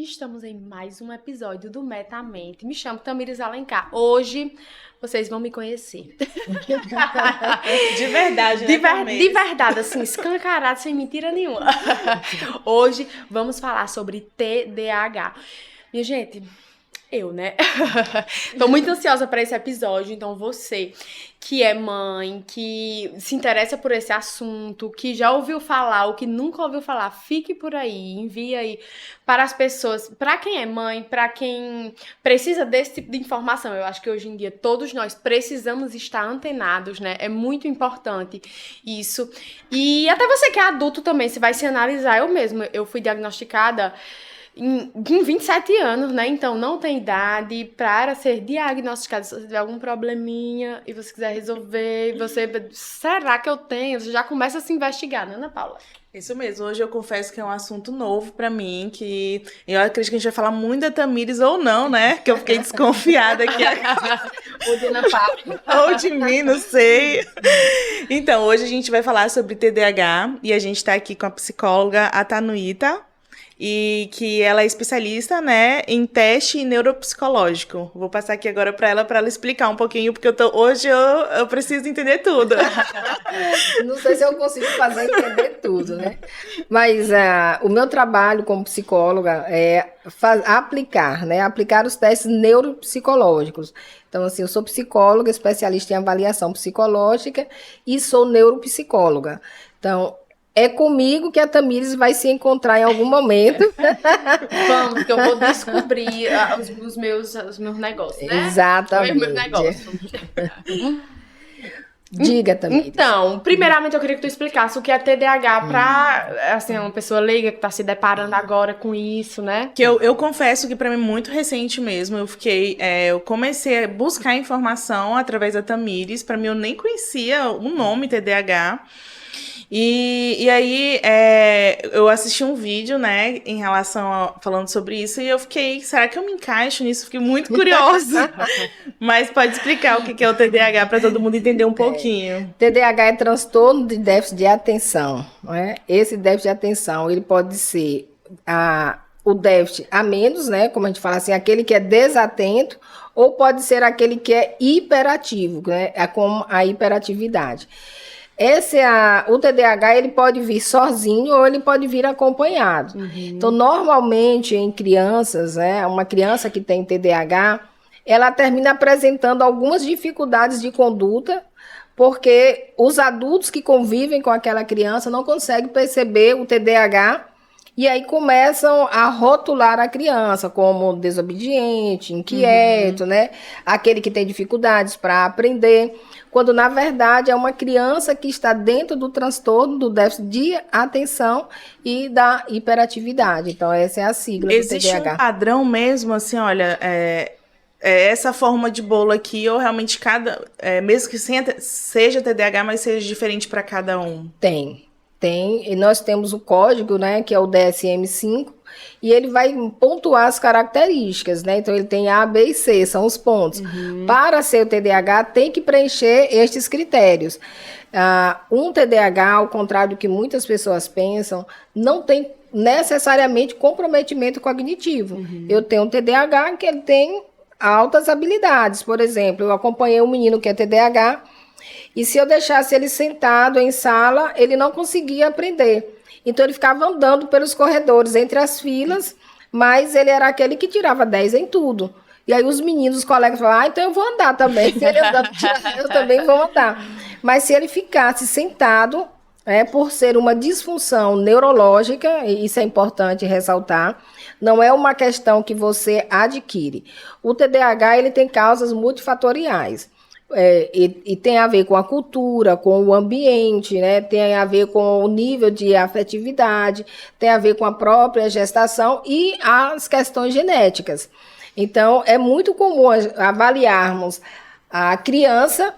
Estamos em mais um episódio do Metamente. Me chamo Tamires Alencar. Hoje vocês vão me conhecer. De verdade, né, De verdade, assim, escancarado, sem mentira nenhuma. Hoje vamos falar sobre TDAH. Minha gente, né? Tô muito ansiosa para esse episódio, então você que é mãe, que se interessa por esse assunto, que já ouviu falar ou que nunca ouviu falar, fique por aí, envie aí para as pessoas, para quem é mãe, para quem precisa desse tipo de informação. Eu acho que hoje em dia todos nós precisamos estar antenados, né? É muito importante isso. E até você que é adulto também, você vai se analisar. Eu fui diagnosticada em 27 anos, né? Então não tem idade para ser diagnosticado. Se você tiver algum probleminha e você quiser resolver, será que eu tenho? Você já começa a se investigar, né, Ana Paula? Isso mesmo, hoje eu confesso que é um assunto novo pra mim, que eu acredito que a gente vai falar muito da Tamires ou não, né? Que eu fiquei desconfiada aqui. Ou de Ana Paula. Ou de mim, não sei. Então, hoje a gente vai falar sobre TDAH e a gente tá aqui com a psicóloga Atanuita, e que ela é especialista, né, em teste neuropsicológico. Vou passar aqui agora para ela explicar um pouquinho, porque hoje eu preciso entender tudo. Não sei se eu consigo fazer entender tudo, né? Mas o meu trabalho como psicóloga é aplicar os testes neuropsicológicos. Então, assim, eu sou psicóloga, especialista em avaliação psicológica e sou neuropsicóloga. Então, é comigo que a Tamires vai se encontrar em algum momento. Vamos, que eu vou descobrir os meus negócios, né? Exatamente. Os meus negócios. Diga, Tamires. Então, primeiramente eu queria que tu explicasse o que é TDAH para, assim, uma pessoa leiga que tá se deparando agora com isso, né? Que eu confesso que para mim é muito recente mesmo. Eu comecei a buscar informação através da Tamires. Para mim eu nem conhecia o nome TDAH. E aí, eu assisti um vídeo, né, falando sobre isso, e eu fiquei, será que eu me encaixo nisso? Fiquei muito curiosa. Mas pode explicar o que é o TDAH para todo mundo entender um pouquinho. TDAH é transtorno de déficit de atenção, não é? Esse déficit de atenção, ele pode ser o déficit a menos, né, como a gente fala assim, aquele que é desatento, ou pode ser aquele que é hiperativo, né, como a hiperatividade. O TDAH ele pode vir sozinho ou ele pode vir acompanhado. Uhum. Então, normalmente em crianças, uma criança que tem TDAH, ela termina apresentando algumas dificuldades de conduta, porque os adultos que convivem com aquela criança não conseguem perceber o TDAH e aí começam a rotular a criança como desobediente, inquieto, né? Aquele que tem dificuldades para aprender, quando na verdade é uma criança que está dentro do transtorno do déficit de atenção e da hiperatividade. Então essa é a sigla do TDAH. Existe um padrão mesmo, assim, olha, essa forma de bolo aqui, ou realmente mesmo que seja TDAH, mas seja diferente para cada um? Tem, e nós temos o código, né, que é o DSM-5, e ele vai pontuar as características, né? Então ele tem A, B e C, são os pontos. Para ser o TDAH, tem que preencher estes critérios. Um TDAH, ao contrário do que muitas pessoas pensam, não tem necessariamente comprometimento cognitivo. Eu tenho um TDAH que ele tem altas habilidades. Por exemplo, eu acompanhei um menino que é TDAH, e se eu deixasse ele sentado em sala, ele não conseguia aprender. Então, ele ficava andando pelos corredores, entre as filas, mas ele era aquele que tirava 10 em tudo. E aí os meninos, os colegas falavam, então eu vou andar também. Se ele andando, eu também vou andar. Mas se ele ficasse sentado, por ser uma disfunção neurológica, e isso é importante ressaltar, não é uma questão que você adquire. O TDAH ele tem causas multifatoriais. E tem a ver com a cultura, com o ambiente, né? Tem a ver com o nível de afetividade, tem a ver com a própria gestação e as questões genéticas. Então, é muito comum avaliarmos a criança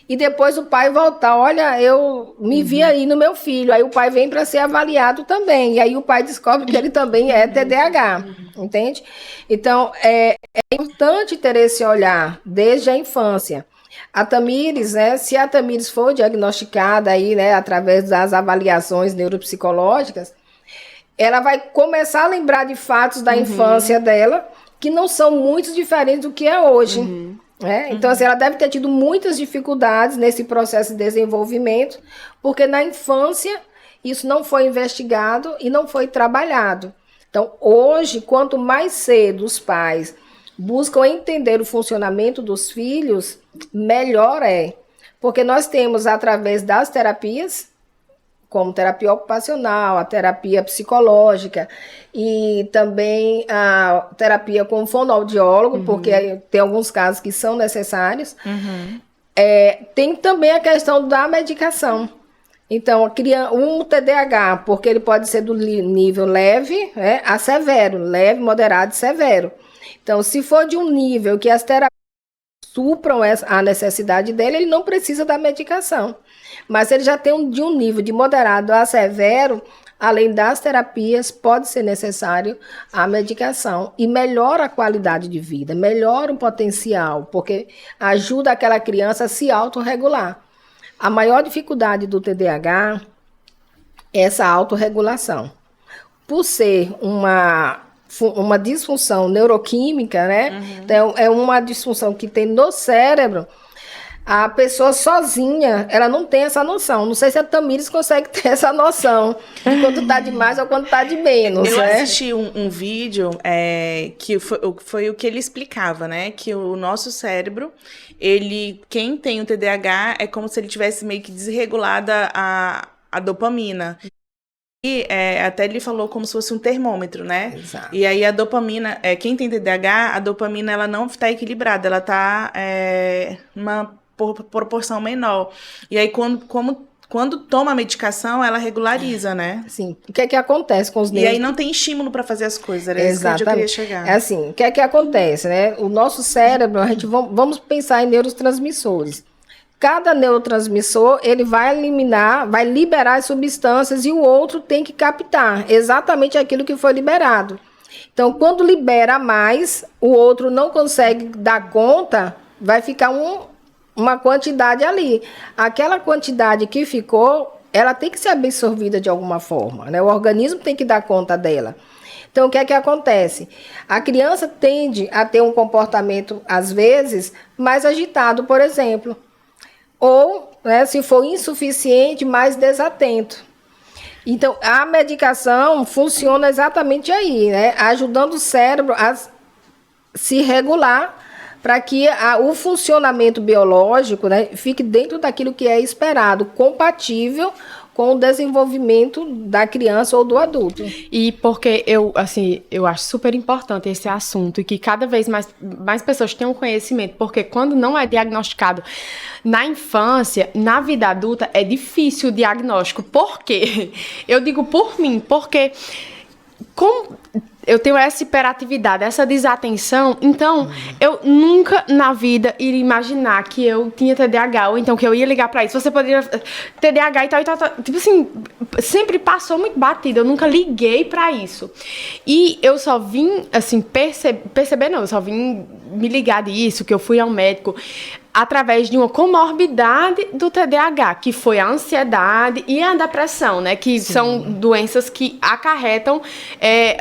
e depois o pai voltar, olha, eu me vi aí no meu filho, aí o pai vem para ser avaliado também, e aí o pai descobre que ele também é TDAH, entende? Então, é importante ter esse olhar desde a infância. A Tamires, né, se a Tamires for diagnosticada aí, né, através das avaliações neuropsicológicas, ela vai começar a lembrar de fatos da infância dela, que não são muito diferentes do que é hoje. Né? Então, assim, ela deve ter tido muitas dificuldades nesse processo de desenvolvimento, porque na infância isso não foi investigado e não foi trabalhado. Então, hoje, quanto mais cedo os pais buscam entender o funcionamento dos filhos, melhor é. Porque nós temos, através das terapias, como terapia ocupacional, a terapia psicológica e também a terapia com fonoaudiólogo, porque tem alguns casos que são necessários. Tem também a questão da medicação. Então, um TDAH, porque ele pode ser do nível leve, né, a severo, leve, moderado e severo. Então, se for de um nível que as terapias supram a necessidade dele, ele não precisa da medicação. Mas ele já tem de um nível de moderado a severo, além das terapias, pode ser necessário a medicação. E melhora a qualidade de vida, melhora o potencial, porque ajuda aquela criança a se autorregular. A maior dificuldade do TDAH é essa autorregulação. Por ser uma disfunção neuroquímica, né? Então, é uma disfunção que tem no cérebro. A pessoa sozinha, ela não tem essa noção. Não sei se a Tamires consegue ter essa noção de quando tá de mais ou quando tá de menos. Eu né? assisti um vídeo que foi o que ele explicava, né? Que o nosso cérebro, quem tem o TDAH é como se ele tivesse meio que desregulada a dopamina. E até ele falou como se fosse um termômetro, né? Exato. E aí a dopamina, quem tem TDAH, a dopamina ela não está equilibrada, ela está numa proporção menor. E aí quando toma a medicação, ela regulariza, né? Sim. O que é que acontece com os E aí não tem estímulo para fazer as coisas, era isso que eu queria chegar. É assim, o que é que acontece, né? O nosso cérebro, vamos pensar em neurotransmissores. Cada neurotransmissor, ele vai liberar as substâncias e o outro tem que captar exatamente aquilo que foi liberado. Então, quando libera mais, o outro não consegue dar conta, vai ficar uma quantidade ali. Aquela quantidade que ficou, ela tem que ser absorvida de alguma forma, né? O organismo tem que dar conta dela. Então, o que é que acontece? A criança tende a ter um comportamento, às vezes, mais agitado, por exemplo. Ou, né, se for insuficiente, mais desatento. Então, a medicação funciona exatamente aí, né? Ajudando o cérebro a se regular para que o funcionamento biológico, né, fique dentro daquilo que é esperado, compatível com o desenvolvimento da criança ou do adulto. E porque eu acho super importante esse assunto e que cada vez mais pessoas tenham conhecimento, porque quando não é diagnosticado na infância, na vida adulta, é difícil o diagnóstico. Por quê? Eu digo por mim, porque como eu tenho essa hiperatividade, essa desatenção, então eu nunca na vida iria imaginar que eu tinha TDAH, ou então que eu ia ligar pra isso. Você poderia TDAH e tal, tipo assim, sempre passou muito batido, eu nunca liguei pra isso. E eu só vim, assim, perceber não, eu só vim me ligar disso, que eu fui ao médico, através de uma comorbidade do TDAH, que foi a ansiedade e a depressão, né? Que são doenças que acarretam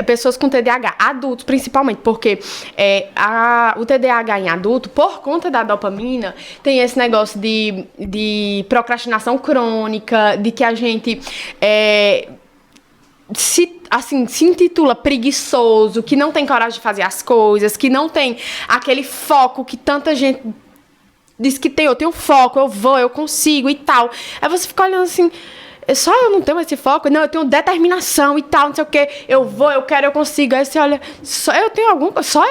pessoas com TDAH, adultos principalmente, porque o TDAH em adulto, por conta da dopamina, tem esse negócio de procrastinação crônica, de que a gente se intitula preguiçoso, que não tem coragem de fazer as coisas, que não tem aquele foco que tanta gente diz que eu tenho foco, eu consigo e tal. Aí você fica olhando assim, só eu não tenho esse foco? Não, eu tenho determinação e tal, não sei o quê. Eu vou, eu quero, eu consigo. Aí você olha, só eu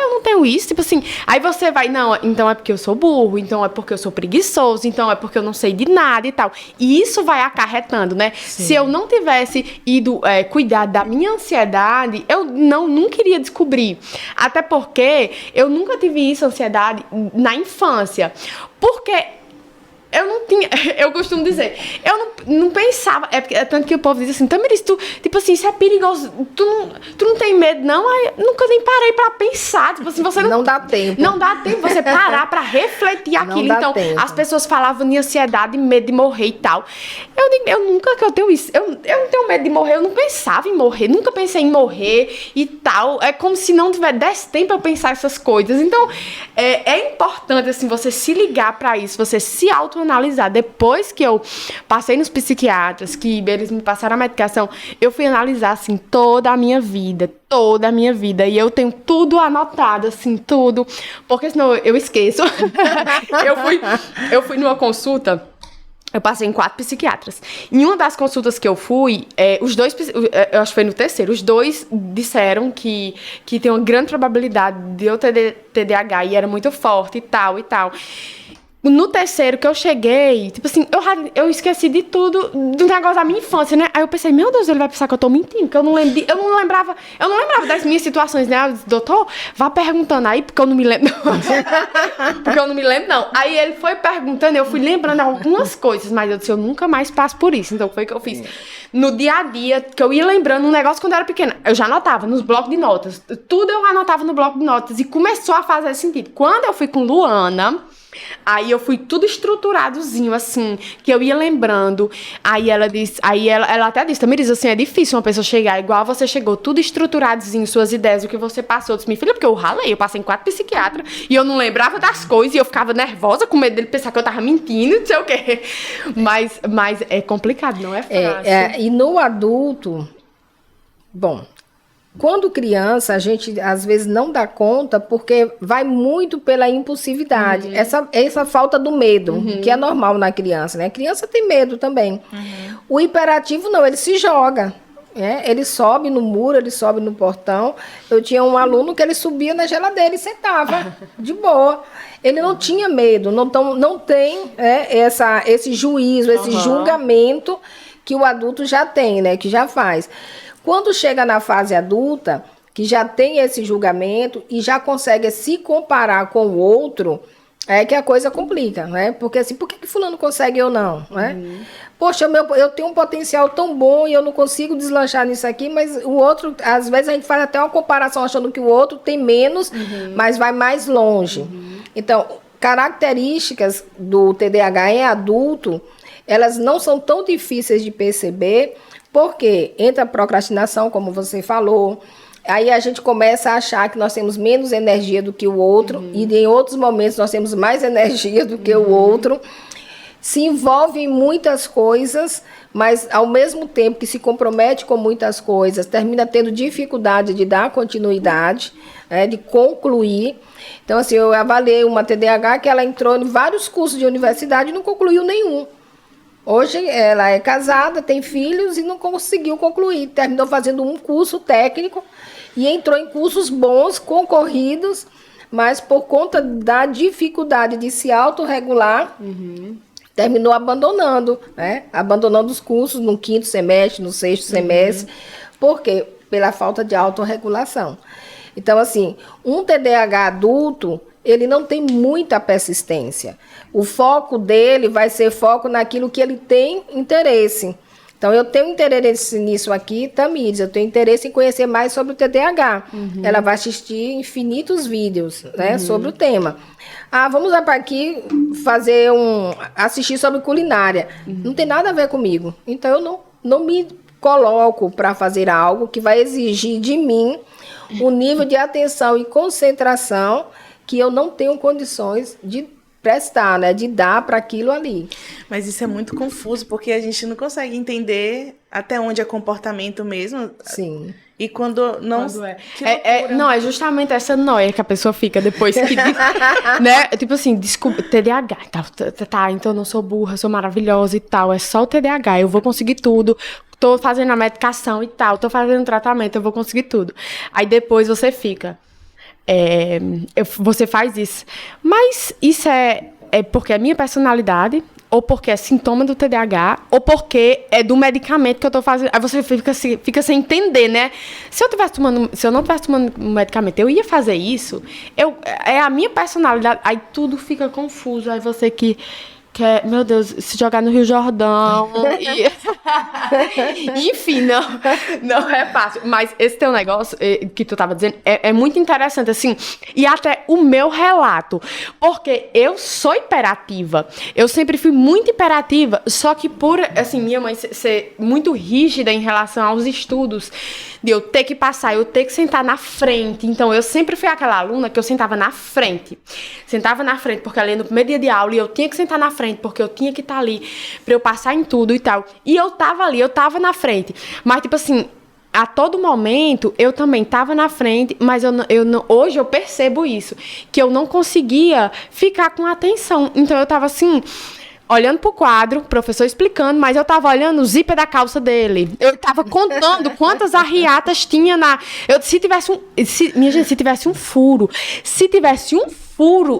não tenho isso, tipo assim. Aí você vai, não, então é porque eu sou burro, então é porque eu sou preguiçoso, então é porque eu não sei de nada e tal. E isso vai acarretando, né? Sim. Se eu não tivesse ido cuidar da minha ansiedade, eu nunca iria descobrir. Até porque eu nunca tive isso, ansiedade, na infância. Porque eu não tinha, eu costumo dizer, eu não pensava, é tanto que o povo diz assim, Tamiris, tu, tipo assim, isso é perigoso, tu não tem medo, não? Aí, nunca nem parei pra pensar, tipo assim, você não dá tempo. Não dá tempo você parar pra refletir aquilo. Então, tempo. As pessoas falavam de ansiedade, medo de morrer e tal. Eu nunca que eu tenho isso, eu não tenho medo de morrer, eu não pensava em morrer, nunca pensei em morrer e tal. É como se não desse tempo eu pensar essas coisas. Então, é importante, assim, você se ligar pra isso, você se autoanalisar. Depois que eu passei nos psiquiatras, que eles me passaram a medicação, eu fui analisar, assim, toda a minha vida. E eu tenho tudo anotado, assim, tudo. Porque senão eu esqueço. eu fui numa consulta. Eu passei em 4 psiquiatras. Em uma das consultas que eu fui, os dois, eu acho que foi no terceiro, os dois disseram que tem uma grande probabilidade de eu ter TDAH e era muito forte e tal e tal. No terceiro que eu cheguei, tipo assim, eu esqueci de tudo, do negócio da minha infância, né? Aí eu pensei, meu Deus, ele vai pensar que eu tô mentindo, que eu não lembrava das minhas situações, né? Eu disse, doutor, vá perguntando aí, porque eu não me lembro, não. Aí ele foi perguntando, eu fui lembrando algumas coisas, mas eu disse, eu nunca mais passo por isso. Então foi o que eu fiz. No dia a dia, que eu ia lembrando um negócio quando eu era pequena, eu já anotava nos blocos de notas. Tudo eu anotava no bloco de notas e começou a fazer sentido. Quando eu fui com Luana, aí eu fui tudo estruturadozinho, assim, que eu ia lembrando. Aí ela até disse, Tamiris, assim, é difícil uma pessoa chegar igual você chegou, tudo estruturadozinho, suas ideias, o que você passou. Eu disse, minha filha, porque eu ralei, eu passei em 4 psiquiatras e eu não lembrava das coisas e eu ficava nervosa, com medo dele pensar que eu tava mentindo, não sei o quê. Mas é complicado, não é fácil. E no adulto, bom, quando criança, a gente às vezes não dá conta porque vai muito pela impulsividade. Essa falta do medo, que é normal na criança, né? A criança tem medo também. O hiperativo não, ele se joga. Ele sobe no muro, ele sobe no portão. Eu tinha um aluno que ele subia na geladeira e sentava de boa. Ele não tinha medo, não tem esse juízo, esse julgamento que o adulto já tem, né? Que já faz. Quando chega na fase adulta, que já tem esse julgamento e já consegue se comparar com o outro, é que a coisa complica, né? Porque assim, por que fulano consegue e eu não, né? Poxa, eu tenho um potencial tão bom e eu não consigo deslanchar nisso aqui, mas o outro, às vezes a gente faz até uma comparação achando que o outro tem menos, mas vai mais longe. Então, características do TDAH em adulto, elas não são tão difíceis de perceber, porque entra a procrastinação, como você falou, aí a gente começa a achar que nós temos menos energia do que o outro, e em outros momentos nós temos mais energia do que o outro. Se envolve em muitas coisas, mas ao mesmo tempo que se compromete com muitas coisas, termina tendo dificuldade de dar continuidade, de concluir. Então, assim, eu avaliei uma TDAH que ela entrou em vários cursos de universidade e não concluiu nenhum. Hoje ela é casada, tem filhos e não conseguiu concluir. Terminou fazendo um curso técnico e entrou em cursos bons, concorridos, mas por conta da dificuldade de se autorregular, terminou abandonando, né? Abandonando os cursos no 5º semestre, no 6º semestre. Por quê? Pela falta de autorregulação. Então, assim, um TDAH adulto, ele não tem muita persistência. O foco dele vai ser foco naquilo que ele tem interesse. Então, eu tenho interesse nisso aqui, Tamiris, eu tenho interesse em conhecer mais sobre o TDAH. Ela vai assistir infinitos vídeos, né, sobre o tema. Vamos aqui assistir sobre culinária. Não tem nada a ver comigo. Então, eu não me coloco para fazer algo que vai exigir de mim um nível de atenção e concentração que eu não tenho condições de prestar, né? De dar para aquilo ali. Mas isso é muito confuso, porque a gente não consegue entender até onde é comportamento mesmo. Sim. E quando não... Não, é justamente essa noia que a pessoa fica depois que... né? Tipo assim, desculpa, TDAH. Tá, então eu não sou burra, sou maravilhosa e tal. É só o TDAH, eu vou conseguir tudo. Tô fazendo a medicação e tal. Tô fazendo tratamento, eu vou conseguir tudo. Aí depois você fica... você faz isso. Mas isso é porque é minha personalidade, ou porque é sintoma do TDAH, ou porque é do medicamento que eu tô fazendo. Aí você fica sem entender, né? Se eu não tivesse tomando um medicamento, eu ia fazer isso. É a minha personalidade. Aí tudo fica confuso. Aí você que... quer, meu Deus, se jogar no Rio Jordão. Enfim, não é fácil. Mas esse teu negócio que tu tava dizendo é muito interessante, assim. E até o meu relato. Porque eu sou hiperativa. Eu sempre fui muito hiperativa, só que por, assim, minha mãe ser muito rígida em relação aos estudos, de eu ter que passar, eu ter que sentar na frente. Então, eu sempre fui aquela aluna que eu sentava na frente. Sentava na frente, porque ali no primeiro dia de aula, e eu tinha que sentar na frente, porque eu tinha que estar ali pra eu passar em tudo e tal. E eu tava ali, eu tava na frente. Mas, tipo assim, a todo momento, eu também tava na frente, mas hoje eu percebo isso, que eu não conseguia ficar com atenção. Então, eu tava assim, olhando pro quadro, professor explicando, mas eu tava olhando o zíper da calça dele. Eu tava contando quantas arriatas tinha na... se tivesse um furo,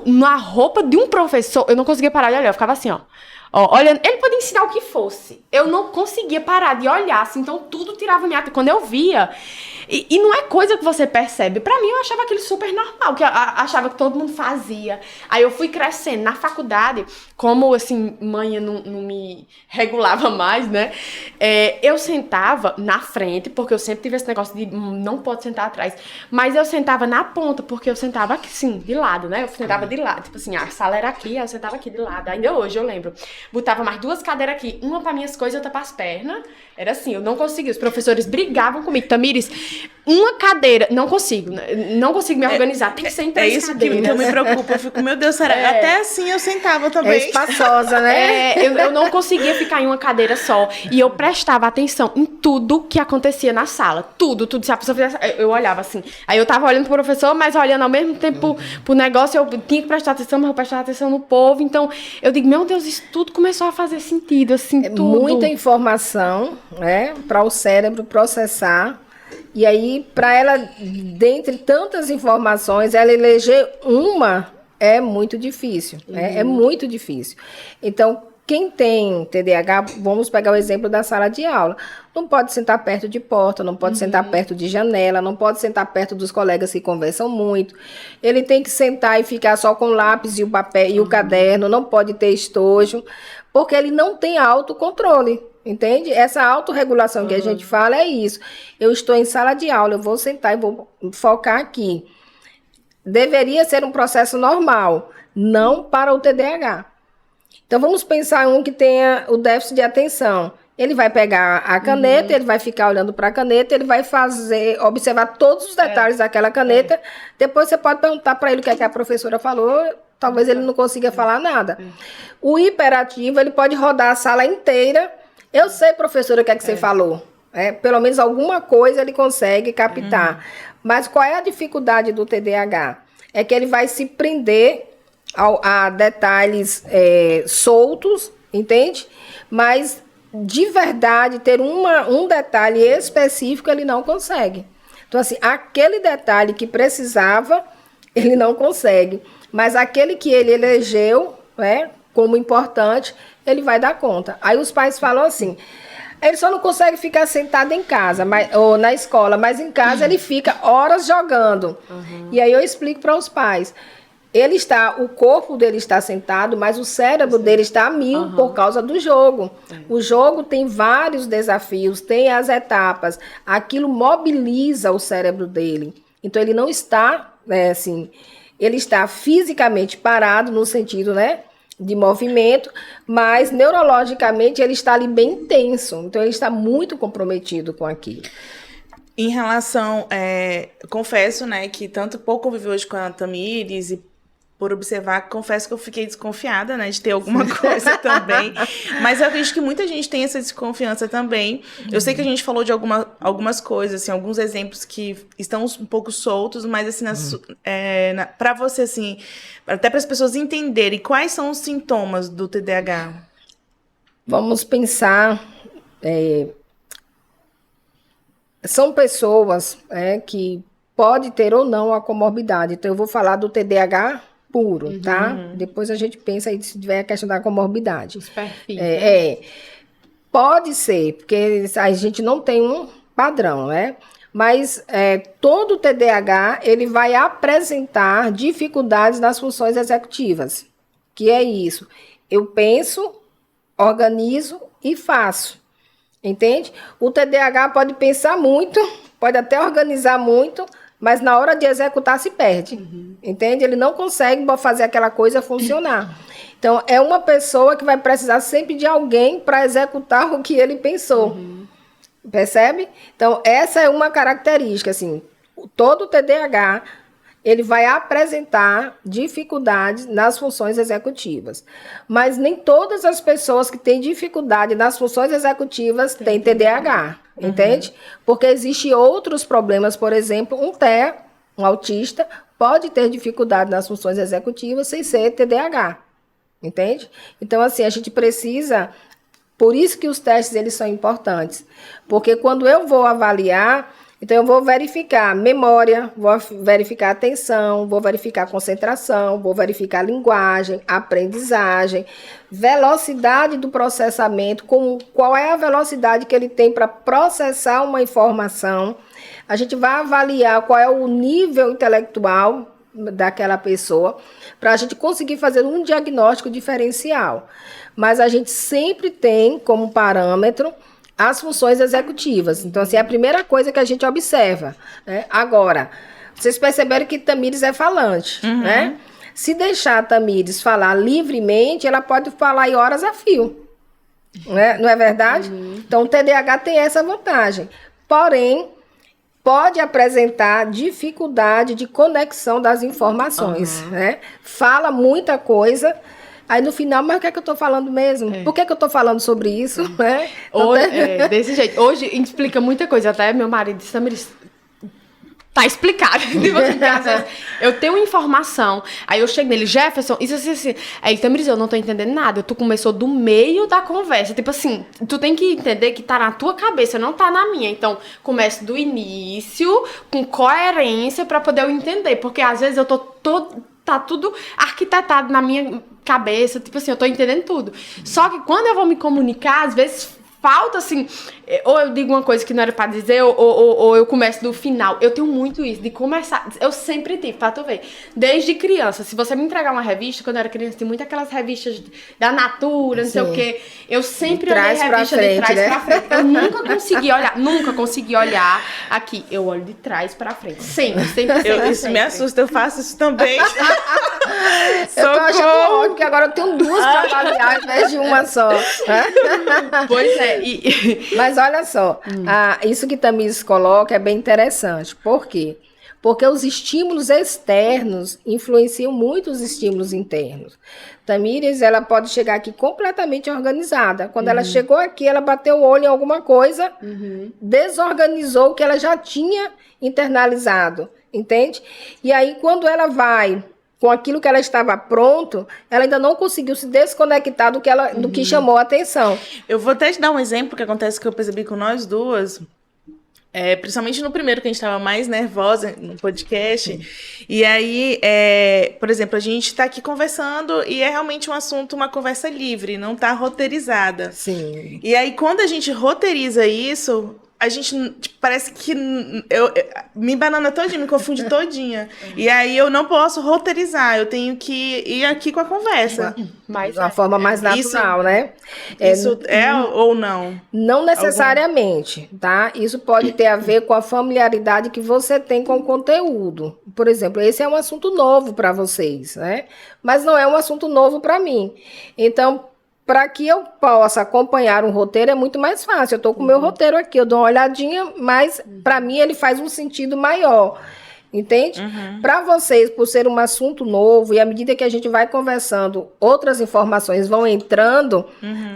na roupa de um professor, eu não conseguia parar de olhar, eu ficava assim, ó, olhando. Ele podia ensinar o que fosse. Eu não conseguia parar de olhar, assim, então tudo tirava minha... Quando eu via... E não é coisa que você percebe. Pra mim, eu achava aquilo super normal, que eu achava que todo mundo fazia. Aí eu fui crescendo. Na faculdade, como, assim, mãe não me regulava mais, né? Eu sentava na frente, porque eu sempre tive esse negócio de não pode sentar atrás. Mas eu sentava na ponta, porque eu sentava aqui, assim, de lado, né? Eu sentava de lado. Tipo assim, a sala era aqui, aí eu sentava aqui de lado. Ainda hoje, eu lembro. Botava mais 2 cadeiras aqui, uma pra minhas coisas e outra pras pernas. Era assim, eu não conseguia. Os professores brigavam comigo. Tamires, uma cadeira, não consigo me organizar, tem que ser em 3 cadeiras. É isso que eu me preocupo, eu fico, meu Deus, será? Até assim eu sentava também. É espaçosa, né? Eu não conseguia ficar em uma cadeira só, e eu prestava atenção em tudo que acontecia na sala, tudo, se a pessoa fizesse, eu olhava assim, aí eu tava olhando pro professor, mas olhando ao mesmo tempo pro negócio, eu tinha que prestar atenção, mas eu prestava atenção no povo, então eu digo, meu Deus, isso tudo começou a fazer sentido, assim, tudo. Muita informação, né, para o cérebro processar. E aí, para ela, dentre tantas informações, ela eleger uma é muito difícil. É muito difícil. Então, quem tem TDAH, vamos pegar o exemplo da sala de aula. Não pode sentar perto de porta, não pode sentar perto de janela, não pode sentar perto dos colegas que conversam muito. Ele tem que sentar e ficar só com o lápis e o papel e o caderno, não pode ter estojo, porque ele não tem autocontrole. Entende? Essa autorregulação que a gente fala é isso. Eu estou em sala de aula, eu vou sentar e vou focar aqui. Deveria ser um processo normal, não para o TDAH. Então, vamos pensar em um que tenha o déficit de atenção. Ele vai pegar a caneta, ele vai ficar olhando para a caneta, ele vai observar todos os detalhes daquela caneta. Depois você pode perguntar para ele o que é que a professora falou, talvez ele não consiga falar nada. O hiperativo, ele pode rodar a sala inteira. Eu sei, professora, o que é que você falou. Pelo menos alguma coisa ele consegue captar. Mas qual é a dificuldade do TDAH? É que ele vai se prender a detalhes soltos, entende? Mas, de verdade, ter um detalhe específico, ele não consegue. Então, assim, aquele detalhe que precisava, ele não consegue. Mas aquele que ele elegeu, né, como importante, ele vai dar conta. Aí os pais falam assim, ele só não consegue ficar sentado em casa, ou na escola, mas em casa ele fica horas jogando. E aí eu explico para os pais, o corpo dele está sentado, mas o cérebro dele está a 1000 por causa do jogo. O jogo tem vários desafios, tem as etapas, aquilo mobiliza o cérebro dele. Então ele não está, assim, ele está fisicamente parado no sentido, né, de movimento, mas neurologicamente ele está ali bem tenso, então ele está muito comprometido com aquilo. Em relação, confesso, né, que tanto pouco convivi hoje com a Tamires e por observar, confesso que eu fiquei desconfiada, né, de ter alguma coisa também, mas eu acredito que muita gente tem essa desconfiança também. Eu sei que a gente falou de algumas coisas, assim, alguns exemplos que estão um pouco soltos, mas assim, para você, assim, até para as pessoas entenderem quais são os sintomas do TDAH. Vamos pensar, são pessoas que pode ter ou não a comorbidade. Então eu vou falar do TDAH puro, tá? Depois a gente pensa aí se tiver a questão da comorbidade. Os perfis. Pode ser, porque a gente não tem um padrão, né? Mas todo TDAH, ele vai apresentar dificuldades nas funções executivas. Que é isso? Eu penso, organizo e faço. Entende? O TDAH pode pensar muito, pode até organizar muito, mas na hora de executar se perde. Entende? Ele não consegue fazer aquela coisa funcionar. Então, é uma pessoa que vai precisar sempre de alguém para executar o que ele pensou. Percebe? Então, essa é uma característica, assim, todo TDAH, ele vai apresentar dificuldades nas funções executivas. Mas nem todas as pessoas que têm dificuldade nas funções executivas têm TDAH, entende? Porque existem outros problemas, por exemplo, um TEA, um autista, pode ter dificuldade nas funções executivas sem ser TDAH, entende? Então, assim, a gente precisa... Por isso que os testes, eles são importantes. Porque quando eu vou avaliar, então eu vou verificar memória, vou verificar atenção, vou verificar concentração, vou verificar linguagem, aprendizagem, velocidade do processamento, qual é a velocidade que ele tem para processar uma informação. A gente vai avaliar qual é o nível intelectual daquela pessoa, para a gente conseguir fazer um diagnóstico diferencial. Mas a gente sempre tem como parâmetro as funções executivas. Então, assim, é a primeira coisa que a gente observa, né? Agora, vocês perceberam que Tamires é falante, né? Se deixar a Tamires falar livremente, ela pode falar em horas a fio, né? Não é verdade? Então, o TDAH tem essa vantagem. Porém, pode apresentar dificuldade de conexão das informações, né? Fala muita coisa, aí no final, mas o que é que eu tô falando mesmo? Por que é que eu tô falando sobre isso? Né? Desse jeito. Hoje explica muita coisa, até meu marido disse, Tamires, tá explicado. Tipo assim, às vezes eu tenho informação, aí eu chego nele, Jefferson, isso assim. Aí, Tamires, eu não tô entendendo nada. Tu começou do meio da conversa. Tipo assim, tu tem que entender que tá na tua cabeça, não tá na minha. Então, comece do início, com coerência, pra poder eu entender. Porque às vezes eu tá tudo arquitetado na minha cabeça, tipo assim, eu tô entendendo tudo. Só que quando eu vou me comunicar, às vezes falta, assim, ou eu digo uma coisa que não era pra dizer, ou eu começo do final. Eu tenho muito isso, de começar. Eu sempre tive, pra tu ver. Desde criança, se você me entregar uma revista, quando eu era criança, tem muitas aquelas revistas da Natura, não sei o quê. Eu sempre olhei revista de trás pra frente. Eu nunca consegui olhar aqui. Eu olho de trás pra frente. Sempre. Isso me assusta, eu faço isso também. Eu tô achando ótimo, porque agora eu tenho duas pra avaliar, ao invés de uma só. Pois é. Mas olha só, isso que Tamires coloca é bem interessante. Por quê? Porque os estímulos externos influenciam muito os estímulos internos. Tamires, ela pode chegar aqui completamente organizada. Quando ela chegou aqui, ela bateu o olho em alguma coisa, desorganizou o que ela já tinha internalizado, entende? E aí, quando ela vai com aquilo que ela estava pronto, ela ainda não conseguiu se desconectar do que chamou a atenção. Eu vou até te dar um exemplo que acontece que eu percebi com nós duas. Principalmente no primeiro, que a gente estava mais nervosa no podcast. E aí, por exemplo, a gente está aqui conversando e é realmente um assunto, uma conversa livre, não está roteirizada. Sim. E aí, quando a gente roteiriza isso, a gente, tipo, parece que me banana todinha, me confunde todinha. E aí eu não posso roteirizar, eu tenho que ir aqui com a conversa. De uma forma mais natural, né? Isso ou não? Não necessariamente, tá? Isso pode ter a ver com a familiaridade que você tem com o conteúdo. Por exemplo, esse é um assunto novo para vocês, né? Mas não é um assunto novo para mim. Então, para que eu possa acompanhar um roteiro é muito mais fácil. Eu estou com o meu roteiro aqui, eu dou uma olhadinha, mas para mim ele faz um sentido maior. Entende? Para vocês, por ser um assunto novo, e à medida que a gente vai conversando, outras informações vão entrando,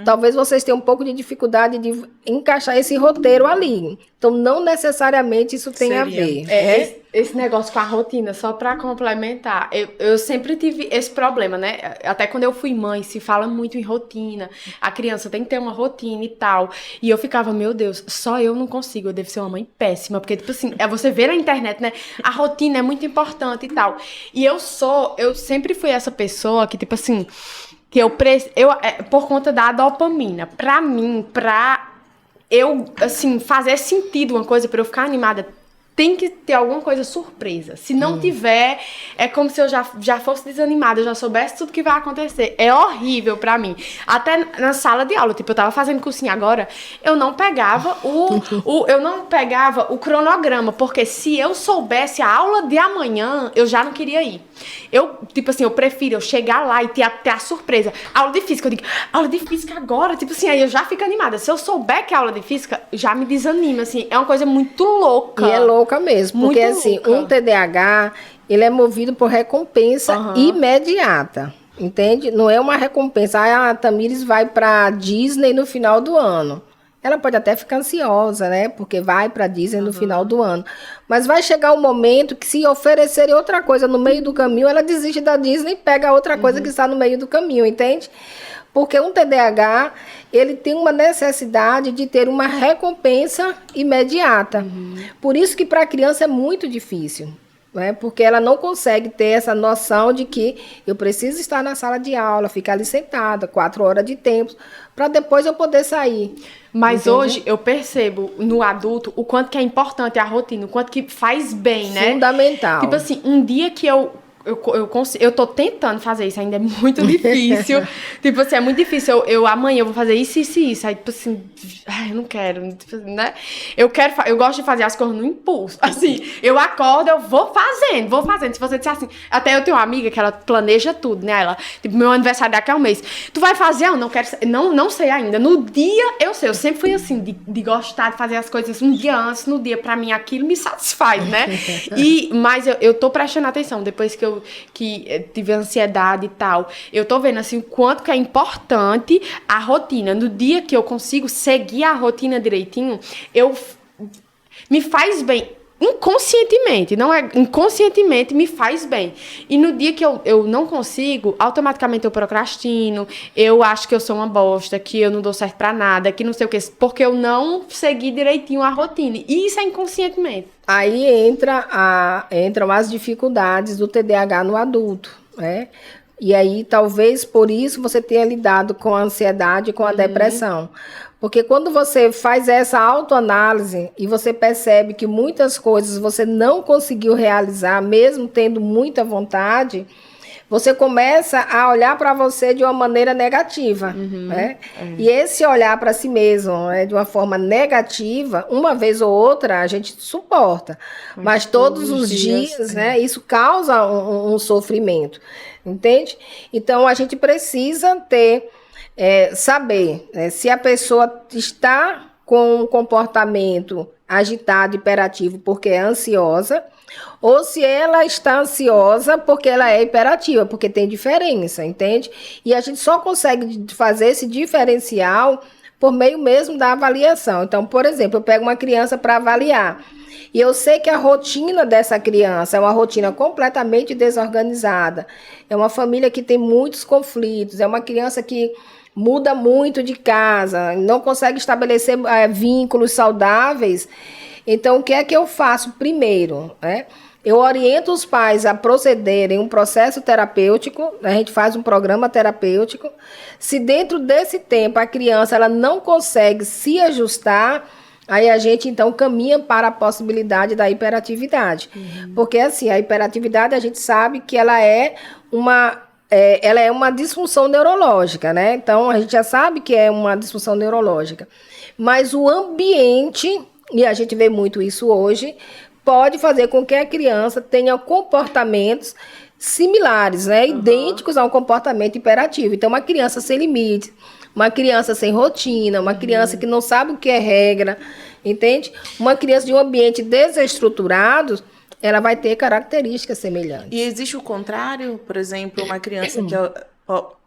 talvez vocês tenham um pouco de dificuldade de encaixar esse roteiro ali. Então, não necessariamente isso tem a ver. Esse negócio com a rotina, só pra complementar, eu sempre tive esse problema, né? Até quando eu fui mãe, se fala muito em rotina, a criança tem que ter uma rotina e tal. E eu ficava, meu Deus, só eu não consigo, eu devo ser uma mãe péssima, porque, tipo assim, você vê na internet, né? A rotina é muito importante e tal. E eu sempre fui essa pessoa que, tipo assim, que por conta da dopamina, pra mim, eu, assim, fazer sentido uma coisa, pra eu ficar animada, tem que ter alguma coisa surpresa. Se não tiver, é como se eu já fosse desanimada, eu já soubesse tudo que vai acontecer. É horrível pra mim. Até na sala de aula, tipo, eu tava fazendo cursinho agora, eu não pegava o cronograma, porque se eu soubesse a aula de amanhã, eu já não queria ir. Eu prefiro eu chegar lá e ter a surpresa. Aula de física, eu digo, aula de física agora, tipo assim, aí eu já fico animada. Se eu souber que é aula de física, já me desanima, assim, é uma coisa muito louca. E é louca mesmo, porque Muito assim, louca. um TDAH, ele é movido por recompensa imediata, entende? Não é uma recompensa, a Tamires vai pra Disney no final do ano. Ela pode até ficar ansiosa, né? Porque vai pra Disney no final do ano. Mas vai chegar um momento que, se oferecerem outra coisa no meio do caminho, ela desiste da Disney e pega outra coisa que está no meio do caminho, entende? Porque um TDAH, ele tem uma necessidade de ter uma recompensa imediata. Por isso que para a criança é muito difícil, né? Porque ela não consegue ter essa noção de que eu preciso estar na sala de aula, ficar ali sentada, 4 horas de tempo, para depois eu poder sair. Mas Entende? hoje eu percebo no adulto o quanto que é importante a rotina, o quanto que faz bem, né? Fundamental. Tipo assim, um dia que eu tô tentando fazer isso, ainda é muito difícil. Tipo assim, é muito difícil. Amanhã eu vou fazer isso. Aí, tipo assim, eu não quero, tipo, né? Eu gosto de fazer as coisas no impulso. Assim, eu acordo, eu vou fazendo. Se você disser assim, até eu tenho uma amiga que ela planeja tudo, né? Ela, tipo, meu aniversário daqui a um mês. Tu vai fazer? Eu não quero, não sei ainda. No dia, eu sei. Eu sempre fui assim, de gostar de fazer as coisas um dia antes, no dia, pra mim, aquilo me satisfaz, né? Mas eu tô prestando atenção, depois que eu tive ansiedade e tal, eu tô vendo assim o quanto que é importante a rotina. No dia que eu consigo seguir a rotina direitinho, me faz bem inconscientemente, não é inconscientemente, me faz bem. E no dia que eu não consigo, automaticamente eu procrastino, eu acho que eu sou uma bosta, que eu não dou certo pra nada, que não sei o que, porque eu não segui direitinho a rotina. E isso é inconscientemente. Aí entram as dificuldades do TDAH no adulto, né? E aí, talvez por isso você tenha lidado com a ansiedade e com a depressão. Porque quando você faz essa autoanálise e você percebe que muitas coisas você não conseguiu realizar, mesmo tendo muita vontade, você começa a olhar para você de uma maneira negativa, né? E esse olhar para si mesmo, né, de uma forma negativa, uma vez ou outra a gente suporta, mas todos os dias, né, isso causa um sofrimento, entende? Então a gente precisa saber, né, se a pessoa está com um comportamento agitado, hiperativo, porque é ansiosa, ou se ela está ansiosa porque ela é hiperativa, porque tem diferença, entende? E a gente só consegue fazer esse diferencial por meio mesmo da avaliação. Então, por exemplo, eu pego uma criança para avaliar, e eu sei que a rotina dessa criança é uma rotina completamente desorganizada, é uma família que tem muitos conflitos, é uma criança que muda muito de casa, não consegue estabelecer vínculos saudáveis. Então, o que é que eu faço primeiro, né? Eu oriento os pais a procederem um processo terapêutico, a gente faz um programa terapêutico. Se dentro desse tempo a criança ela não consegue se ajustar, aí a gente então caminha para a possibilidade da hiperatividade. Porque assim, a hiperatividade a gente sabe que ela é uma disfunção neurológica, né? Então a gente já sabe que é uma disfunção neurológica. Mas o ambiente, e a gente vê muito isso hoje, pode fazer com que a criança tenha comportamentos similares, né? Idênticos a um comportamento hiperativo. Então, uma criança sem limites, uma criança sem rotina, uma criança que não sabe o que é regra, entende? Uma criança de um ambiente desestruturado, ela vai ter características semelhantes. E existe o contrário? Por exemplo, uma criança que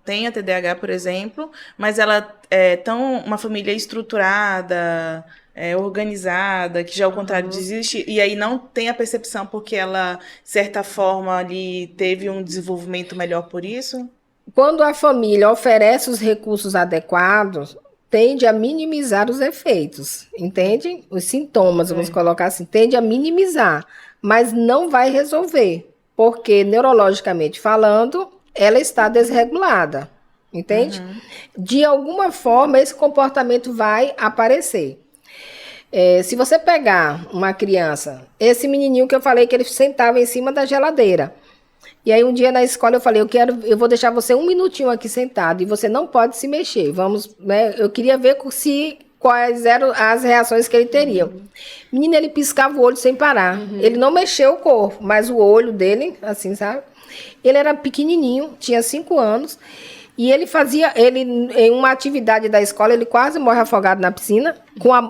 tem a TDAH, por exemplo, mas ela é uma família estruturada, organizada, que já ao contrário desiste, e aí não tem a percepção porque ela, de certa forma, ali teve um desenvolvimento melhor por isso? Quando a família oferece os recursos adequados, tende a minimizar os efeitos, entende? Os sintomas, vamos colocar assim, tende a minimizar, mas não vai resolver, porque neurologicamente falando, ela está desregulada, entende? De alguma forma, esse comportamento vai aparecer. Se você pegar uma criança, esse menininho que eu falei que ele sentava em cima da geladeira. E aí um dia na escola eu falei, eu vou deixar você 1 minutinho aqui sentado e você não pode se mexer. Vamos, né? Eu queria ver quais eram as reações que ele teria. Menino, ele piscava o olho sem parar. Ele não mexeu o corpo, mas o olho dele, assim, sabe? Ele era pequenininho, tinha 5 anos. E ele em uma atividade da escola, ele quase morre afogado na piscina.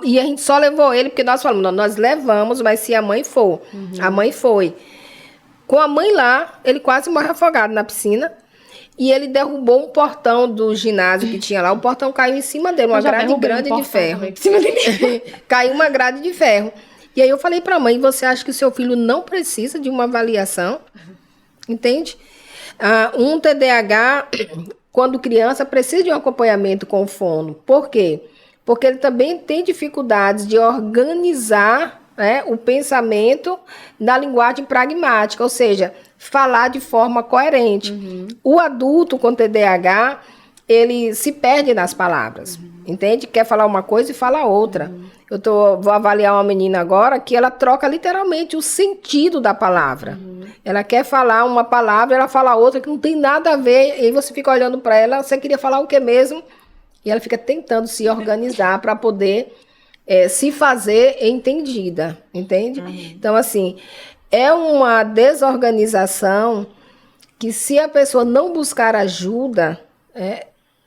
E a gente só levou ele, porque nós falamos, não, nós levamos, mas se a mãe for. A mãe foi. Com a mãe lá, ele quase morre afogado na piscina. E ele derrubou um portão do ginásio que tinha lá. O portão caiu em cima dele, uma grade grande de ferro. Caiu uma grade de ferro. E aí eu falei pra mãe, você acha que o seu filho não precisa de uma avaliação? Entende? Um TDAH, quando criança, precisa de um acompanhamento com fono. Por quê? Porque ele também tem dificuldades de organizar, né, o pensamento na linguagem pragmática, ou seja, falar de forma coerente. O adulto com TDAH, ele se perde nas palavras, entende? Quer falar uma coisa e fala outra. Vou avaliar uma menina agora que ela troca literalmente o sentido da palavra. Ela quer falar uma palavra, ela fala outra que não tem nada a ver, e você fica olhando para ela, você queria falar o que mesmo? E ela fica tentando se organizar para poder se fazer entendida, entende? Então, assim, é uma desorganização que, se a pessoa não buscar ajuda,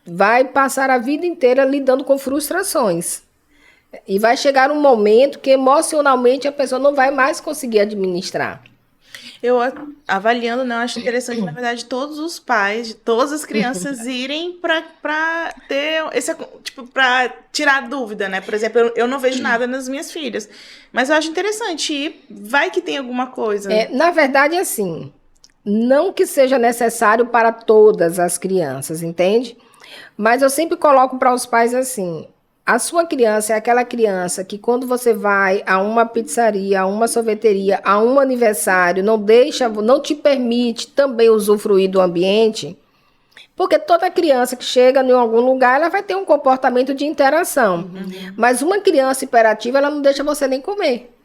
vai passar a vida inteira lidando com frustrações. E vai chegar um momento que emocionalmente a pessoa não vai mais conseguir administrar. Eu, avaliando, né, eu acho interessante, na verdade, todos os pais, de todas as crianças irem pra ter esse, tipo, pra tirar dúvida, né? Por exemplo, eu não vejo nada nas minhas filhas, mas eu acho interessante ir, vai que tem alguma coisa. Na verdade, assim, não que seja necessário para todas as crianças, entende? Mas eu sempre coloco para os pais assim, a sua criança é aquela criança que, quando você vai a uma pizzaria, a uma sorveteria, a um aniversário, não te permite também usufruir do ambiente, porque toda criança que chega em algum lugar, ela vai ter um comportamento de interação. Mas uma criança hiperativa, ela não deixa você nem comer.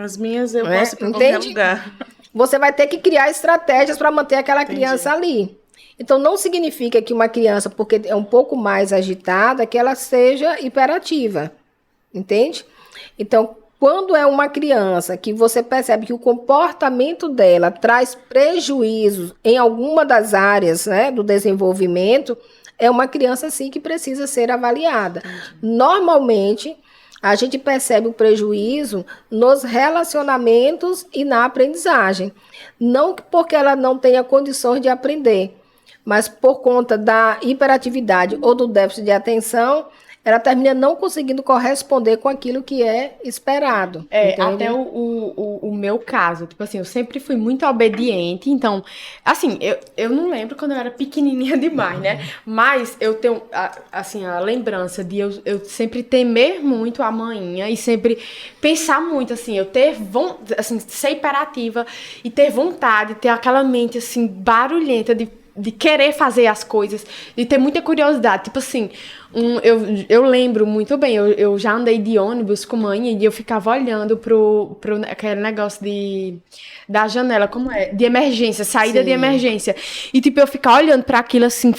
As minhas eu posso ir para qualquer lugar. Você vai ter que criar estratégias para manter aquela criança ali. Então, não significa que uma criança, porque é um pouco mais agitada, que ela seja hiperativa, entende? Então, quando é uma criança que você percebe que o comportamento dela traz prejuízos em alguma das áreas, né, do desenvolvimento, é uma criança, sim, que precisa ser avaliada. Normalmente, a gente percebe o prejuízo nos relacionamentos e na aprendizagem. Não porque ela não tenha condições de aprender, mas por conta da hiperatividade ou do déficit de atenção, ela termina não conseguindo corresponder com aquilo que é esperado. Até o meu caso, tipo assim, eu sempre fui muito obediente, então, assim, eu não lembro quando eu era pequenininha demais, né? Mas eu tenho, assim, a lembrança de eu sempre temer muito a manhinha e sempre pensar muito, assim, eu ter assim, ser hiperativa e ter vontade, ter aquela mente, assim, barulhenta de querer fazer as coisas, de ter muita curiosidade. Tipo assim, eu lembro muito bem, eu já andei de ônibus com mãe e eu ficava olhando pro aquele negócio da janela, como é? De emergência, saída de emergência. E, tipo, eu ficar olhando pra aquilo assim,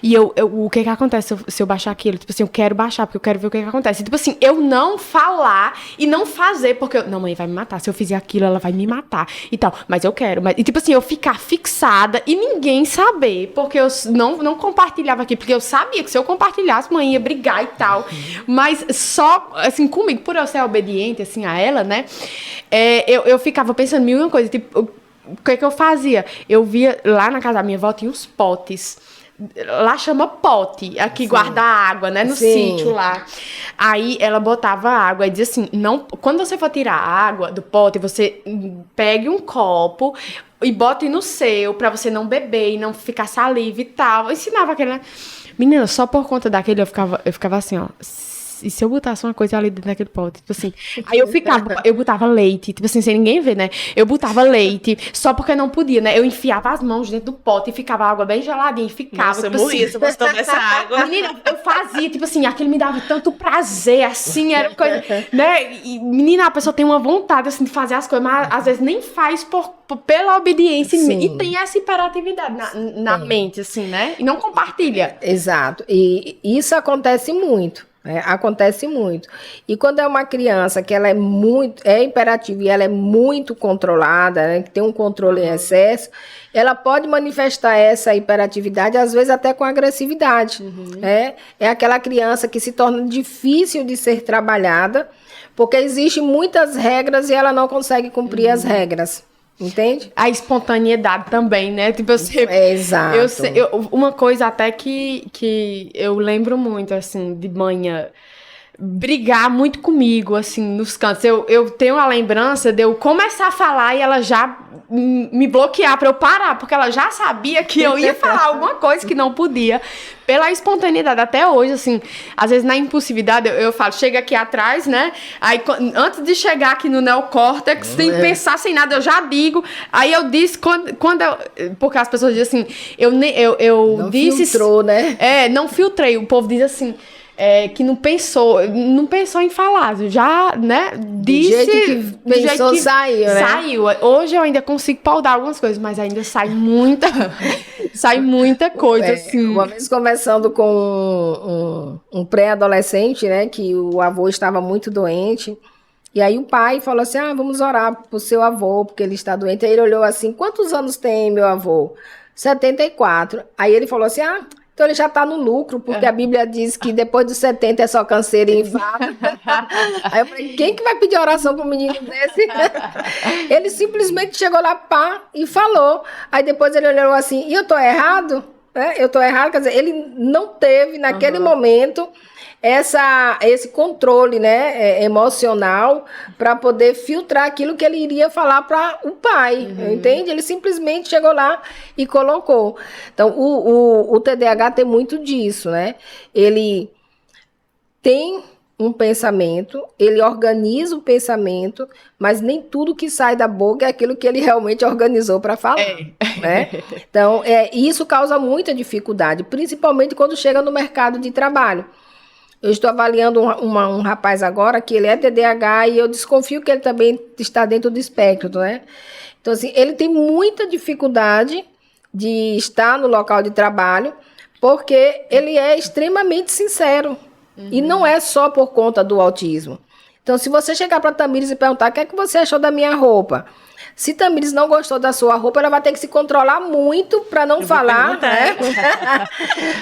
e o que acontece se eu baixar aquilo? Tipo assim, eu quero baixar, porque eu quero ver o que acontece. E, tipo assim, eu não falar e não fazer, porque não, mãe vai me matar. Se eu fizer aquilo, ela vai me matar e tal. Mas eu quero. E, tipo assim, eu ficar fixada e ninguém saber, porque eu não compartilhava aqui, porque eu sabia que se eu compartilhasse, mãe ia brigar e tal. Mas só, assim, comigo, por eu ser obediente, assim, a ela, né, eu ficava pensando mil e uma coisa, tipo, o que eu fazia? Eu via, lá na casa da minha avó, tinha os potes. Lá chama pote, aqui guarda água, né, no sítio lá. Aí ela botava água e dizia assim, não, quando você for tirar a água do pote, você pegue um copo e bote no seu, pra você não beber e não ficar saliva e tal. Eu ensinava aquele, né? Menina, só por conta daquele eu ficava assim, ó, e se eu botasse uma coisa ali dentro daquele pote? Tipo assim, aí eu botava leite, tipo assim, sem ninguém ver, né? Eu botava leite, só porque não podia, né? Eu enfiava as mãos dentro do pote e ficava água bem geladinha, e ficava, Nossa, tipo eu morria assim. se eu fosse tomar essa água. Menina, eu fazia, tipo assim, aquilo me dava tanto prazer, assim, era coisa, né? E, menina, a pessoa tem uma vontade, assim, de fazer as coisas, mas às vezes nem faz pela obediência e tem essa hiperatividade na mente, assim, né? E não compartilha. Exato. E isso acontece muito. Acontece muito. E quando é uma criança que ela é imperativa e ela é muito controlada, né, que tem um controle em excesso, ela pode manifestar essa hiperatividade, às vezes até com agressividade. É aquela criança que se torna difícil de ser trabalhada, porque existem muitas regras e ela não consegue cumprir as regras. Entende? A espontaneidade também, né? Tipo, eu sempre... Exato. Uma coisa até que eu lembro muito, assim, de manhã, brigar muito comigo, assim, nos cantos. Eu tenho a lembrança de eu começar a falar e ela já me bloquear pra eu parar, porque ela já sabia que eu ia falar alguma coisa que não podia, pela espontaneidade. Até hoje, assim, às vezes na impulsividade eu falo, chega aqui atrás, né? Aí antes de chegar aqui no neocórtex, sem pensar, sem nada, eu já digo. Aí eu disse, porque as pessoas dizem assim, eu não disse... filtrou, né? Não filtrei. O povo diz assim... que não pensou em falar, já, né, disse... Do jeito que saiu, né? Saiu. Hoje eu ainda consigo paudar algumas coisas, mas ainda sai muita coisa, assim. Uma vez conversando com um pré-adolescente, né, que o avô estava muito doente, e aí o pai falou assim, vamos orar pro seu avô, porque ele está doente. Aí ele olhou assim, quantos anos tem meu avô? 74. Aí ele falou assim, então ele já está no lucro, porque a Bíblia diz que depois dos 70 é só câncer e infarto. Aí eu falei, quem que vai pedir oração para um menino desse? Ele simplesmente chegou lá, e falou. Aí depois ele olhou assim, e eu estou errado? Eu estou errado? Quer dizer, ele não teve naquele momento esse controle, né, emocional para poder filtrar aquilo que ele iria falar para o pai, entende? Ele simplesmente chegou lá e colocou. Então, o TDAH tem muito disso, né? Ele tem um pensamento, ele organiza o pensamento, mas nem tudo que sai da boca é aquilo que ele realmente organizou para falar, né? Então, isso causa muita dificuldade, principalmente quando chega no mercado de trabalho. Eu estou avaliando um rapaz agora que ele é TDAH e eu desconfio que ele também está dentro do espectro, né? Então, assim, ele tem muita dificuldade de estar no local de trabalho porque ele é extremamente sincero. E não é só por conta do autismo. Então, se você chegar para a Tamires e perguntar o que é que você achou da minha roupa, se Tamires não gostou da sua roupa, ela vai ter que se controlar muito para não falar, né?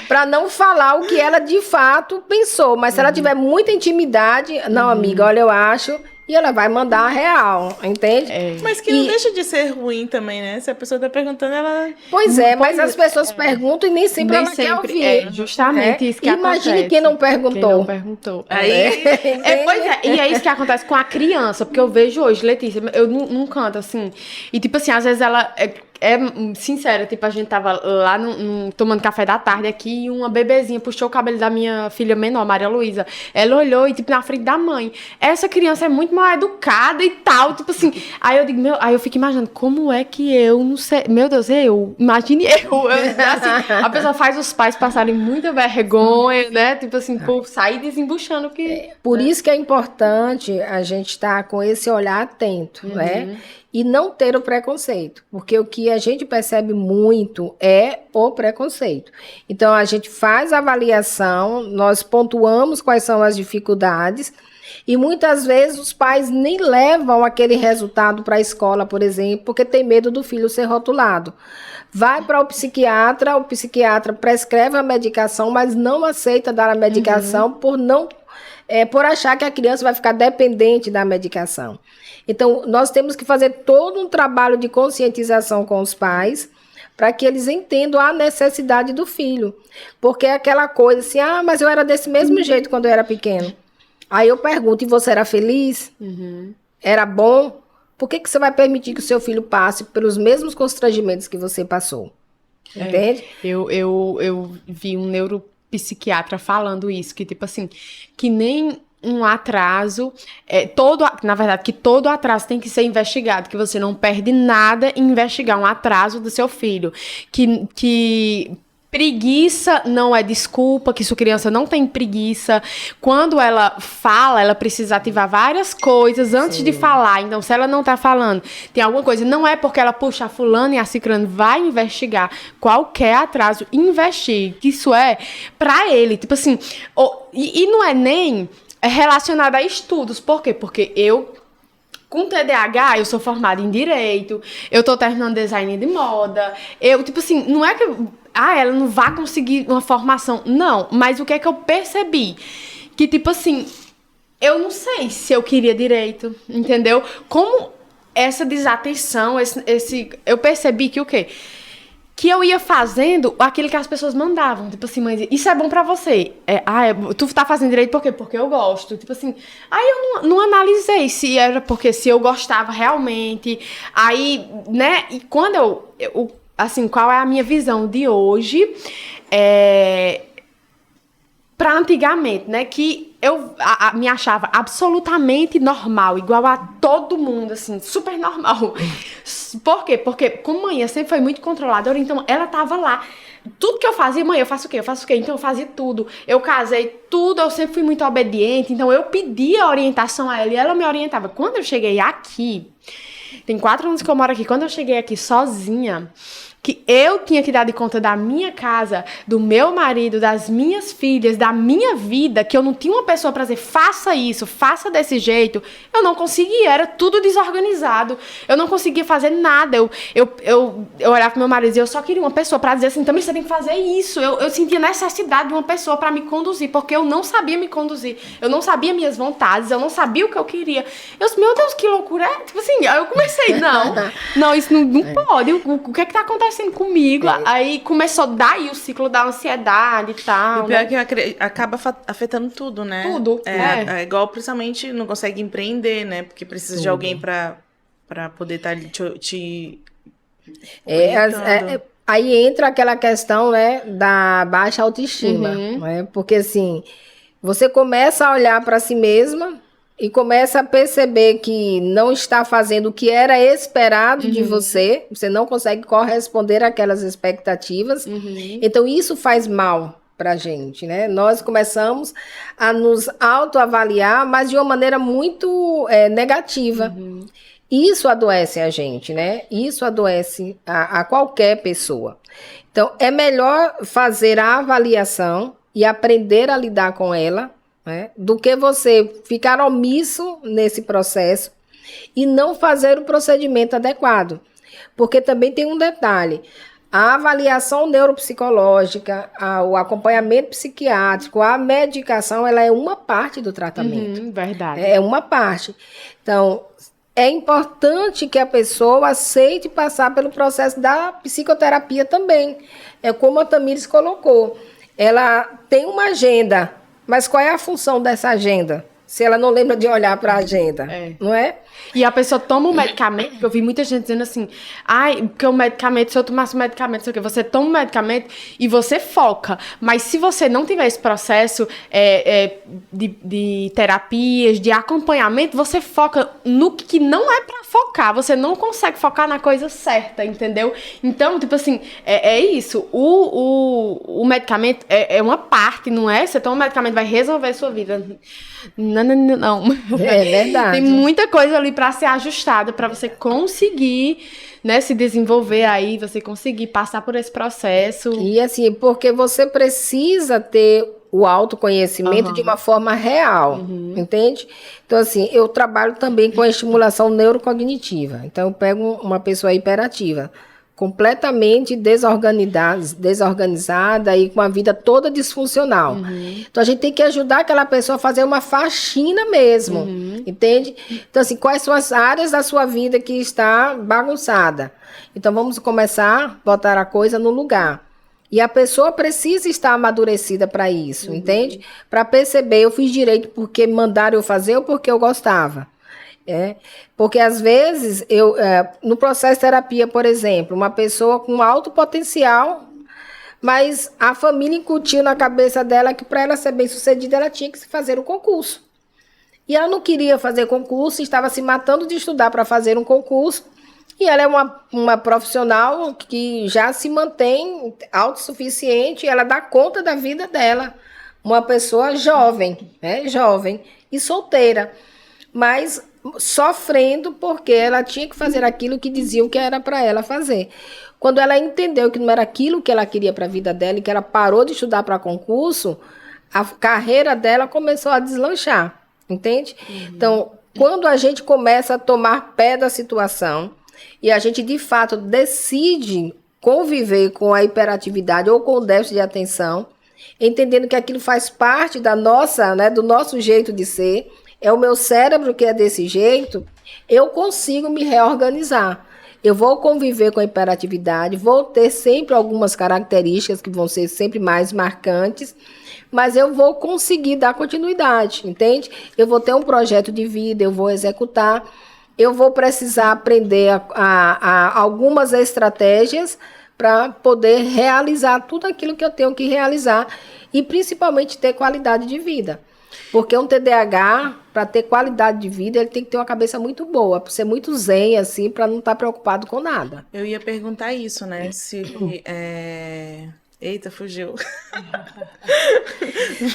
Para não falar o que ela de fato pensou. Mas se ela tiver muita intimidade, não, amiga, olha, eu acho... E ela vai mandar a real, entende? Mas que não deixa de ser ruim também, né? Se a pessoa tá perguntando, ela... Pois mas as pessoas perguntam e nem sempre ela quer ouvir. Justamente isso que acontece. Imagine quem não perguntou. Quem não perguntou. Pois é, e é isso que acontece com a criança, porque eu vejo hoje, Letícia, eu não canto assim, e tipo assim, às vezes ela... É sincera, tipo, a gente tava lá tomando café da tarde aqui e uma bebezinha puxou o cabelo da minha filha menor, Maria Luísa. Ela olhou e, tipo, na frente da mãe. Essa criança é muito mal educada e tal, tipo assim. Aí eu digo, aí eu fico imaginando, como é que eu não sei. Meu Deus, imagine eu assim, a pessoa faz os pais passarem muita vergonha, né? Tipo assim, por sair desembuchando que. Por isso que é importante a gente estar com esse olhar atento, né? E não ter o preconceito, porque o que a gente percebe muito é o preconceito. Então, a gente faz a avaliação, nós pontuamos quais são as dificuldades, e muitas vezes os pais nem levam aquele resultado para a escola, por exemplo, porque tem medo do filho ser rotulado. Vai para o psiquiatra prescreve a medicação, mas não aceita dar a medicação por achar que a criança vai ficar dependente da medicação. Então, nós temos que fazer todo um trabalho de conscientização com os pais para que eles entendam a necessidade do filho. Porque é aquela coisa assim, mas eu era desse mesmo jeito quando eu era pequeno. Aí eu pergunto, e você era feliz? Era bom? Por que você vai permitir que o seu filho passe pelos mesmos constrangimentos que você passou? Entende? Eu vi um psiquiatra falando isso, que tipo assim, que nem um atraso, na verdade, que todo atraso tem que ser investigado, que você não perde nada em investigar um atraso do seu filho, que preguiça não é desculpa, que sua criança não tem preguiça. Quando ela fala, ela precisa ativar várias coisas antes de falar. Então, se ela não tá falando, tem alguma coisa. Não é porque ela puxa a fulana e a ciclana, vai investigar qualquer atraso, investigue. Isso é pra ele. Tipo assim, e não é nem relacionado a estudos. Por quê? Porque com TDAH, eu sou formada em Direito, eu tô terminando design de moda, tipo assim, não é que ela não vai conseguir uma formação. Não, mas o que é que eu percebi? Que, tipo assim, eu não sei se eu queria Direito, entendeu? Como essa desatenção, eu percebi que o quê? Que eu ia fazendo aquilo que as pessoas mandavam. Tipo assim, mãe, isso é bom pra você. Tu tá fazendo Direito por quê? Porque eu gosto. Tipo assim, aí eu não analisei se era porque se eu gostava realmente. Aí, né, e quando assim, qual é a minha visão de hoje? Pra antigamente, né, que eu me achava absolutamente normal, igual a todo mundo, assim, super normal. Por quê? Porque como mãe sempre foi muito controladora, então ela tava lá. Tudo que eu fazia, mãe, eu faço o quê? Eu faço o quê? Então eu fazia tudo. Eu casei tudo, eu sempre fui muito obediente, então eu pedia orientação a ela e ela me orientava. Quando eu cheguei aqui, tem 4 anos que eu moro aqui, quando eu cheguei aqui sozinha, que eu tinha que dar de conta da minha casa, do meu marido, das minhas filhas, da minha vida, que eu não tinha uma pessoa pra dizer, faça isso, faça desse jeito, eu não conseguia, era tudo desorganizado, eu não conseguia fazer nada, eu olhava pro meu marido e eu só queria uma pessoa pra dizer assim, também você tem que fazer isso, eu sentia necessidade de uma pessoa pra me conduzir, porque eu não sabia me conduzir, eu não sabia minhas vontades, eu não sabia o que eu queria, eu disse, meu Deus, que loucura, tipo assim, aí eu comecei, não, isso não pode, o que é que tá acontecendo comigo? Aí começou daí o ciclo da ansiedade e tal. E o pior é que acaba afetando tudo, né? Tudo. É igual, principalmente, não consegue empreender, né? Porque precisa de alguém pra poder estar ali te aí entra aquela questão, né, da baixa autoestima, né? Porque assim, você começa a olhar para si mesma e começa a perceber que não está fazendo o que era esperado de você não consegue corresponder àquelas expectativas, então isso faz mal pra gente, né? Nós começamos a nos autoavaliar, mas de uma maneira muito negativa. Isso adoece a gente, né? Isso adoece a qualquer pessoa. Então, é melhor fazer a avaliação e aprender a lidar com ela, né, do que você ficar omisso nesse processo e não fazer o procedimento adequado. Porque também tem um detalhe, a avaliação neuropsicológica, o acompanhamento psiquiátrico, a medicação, ela é uma parte do tratamento. Verdade. É uma parte. Então, é importante que a pessoa aceite passar pelo processo da psicoterapia também. É como a Tamires colocou, ela tem uma agenda, mas qual é a função dessa agenda? Se ela não lembra de olhar para a agenda, não é? E a pessoa toma um medicamento, porque eu vi muita gente dizendo assim, porque o medicamento, se eu tomasse o medicamento, sei o quê, você toma o medicamento e você foca. Mas se você não tiver esse processo de terapias, de acompanhamento, você foca no que não é pra focar. Você não consegue focar na coisa certa, entendeu? Então, tipo assim, é isso. O medicamento é uma parte, não é? Você toma um medicamento, vai resolver a sua vida. Não. É verdade. Tem muita coisa ali para ser ajustada, para você conseguir, né, se desenvolver aí, você conseguir passar por esse processo. E assim, porque você precisa ter o autoconhecimento de uma forma real, entende? Então assim, eu trabalho também com a estimulação neurocognitiva. Então eu pego uma pessoa hiperativa, completamente desorganizada e com a vida toda disfuncional. Então a gente tem que ajudar aquela pessoa a fazer uma faxina mesmo, entende? Então assim, quais são as áreas da sua vida que está bagunçada? Então vamos começar a botar a coisa no lugar. E a pessoa precisa estar amadurecida para isso, entende? Para perceber, eu fiz direito porque mandaram eu fazer ou porque eu gostava. Porque às vezes, no processo de terapia, por exemplo, uma pessoa com alto potencial, Mas a família incutiu na cabeça dela que para ela ser bem-sucedida, ela tinha que fazer um concurso. E ela não queria fazer concurso, estava se matando de estudar para fazer um concurso. E ela é uma profissional que já se mantém autossuficiente, ela dá conta da vida dela. Uma pessoa jovem, né? Jovem e solteira, mas sofrendo porque ela tinha que fazer aquilo que diziam que era para ela fazer. Quando ela entendeu que não era aquilo que ela queria para a vida dela e que ela parou de estudar para concurso, a carreira dela começou a deslanchar, entende? Então, quando a gente começa a tomar pé da situação e a gente, de fato, decide conviver com a hiperatividade ou com o déficit de atenção, entendendo que aquilo faz parte da nossa, né, do nosso jeito de ser, é o meu cérebro que é desse jeito, eu consigo me reorganizar. Eu vou conviver com a hiperatividade, vou ter sempre algumas características que vão ser sempre mais marcantes, mas eu vou conseguir dar continuidade, entende? Eu vou ter um projeto de vida, eu vou executar, eu vou precisar aprender a algumas estratégias para poder realizar tudo aquilo que eu tenho que realizar e principalmente ter qualidade de vida. Porque um TDAH, para ter qualidade de vida, ele tem que ter uma cabeça muito boa, para ser muito zen, assim, para não estar preocupado com nada. Eu ia perguntar isso, né? Se... Eita, fugiu.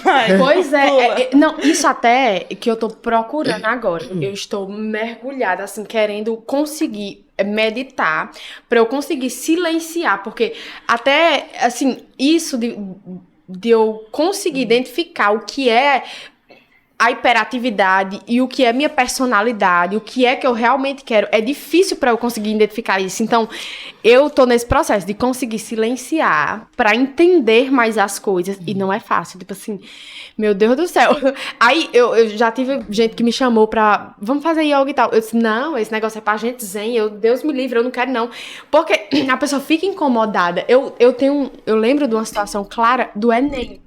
Vai, Pois é, não, isso até que eu tô procurando agora. Eu estou mergulhada, assim, querendo conseguir meditar para eu conseguir silenciar, porque até, assim, isso de eu conseguir identificar o que é a hiperatividade e o que é minha personalidade, o que é que eu realmente quero, é difícil para eu conseguir identificar isso. Então, eu tô nesse processo de conseguir silenciar para entender mais as coisas e não é fácil, tipo assim, meu Deus do céu. Aí eu já tive gente que me chamou pra, vamos fazer yoga e tal. Eu disse, não, esse negócio é pra gente zen, Deus me livre, eu não quero não. Porque a pessoa fica incomodada. Eu lembro de uma situação clara do Enem.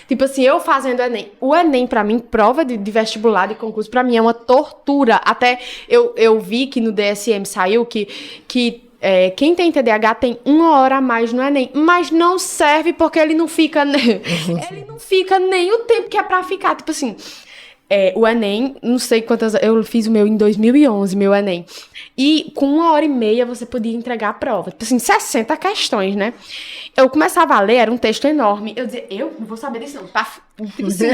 Tipo assim, eu fazendo Enem. O Enem, pra mim, prova de vestibular, de concurso, pra mim é uma tortura. Até eu vi que no DSM saiu que quem tem TDAH tem 1 hora a mais no Enem. Mas não serve porque ele não fica nem o tempo que é pra ficar. Tipo assim, o Enem, não sei quantas... Eu fiz o meu em 2011, meu Enem. E com 1h30 você podia entregar a prova. Tipo assim, 60 questões, né? Eu começava a ler, era um texto enorme. Eu dizia, eu não vou saber disso não. Tipo assim,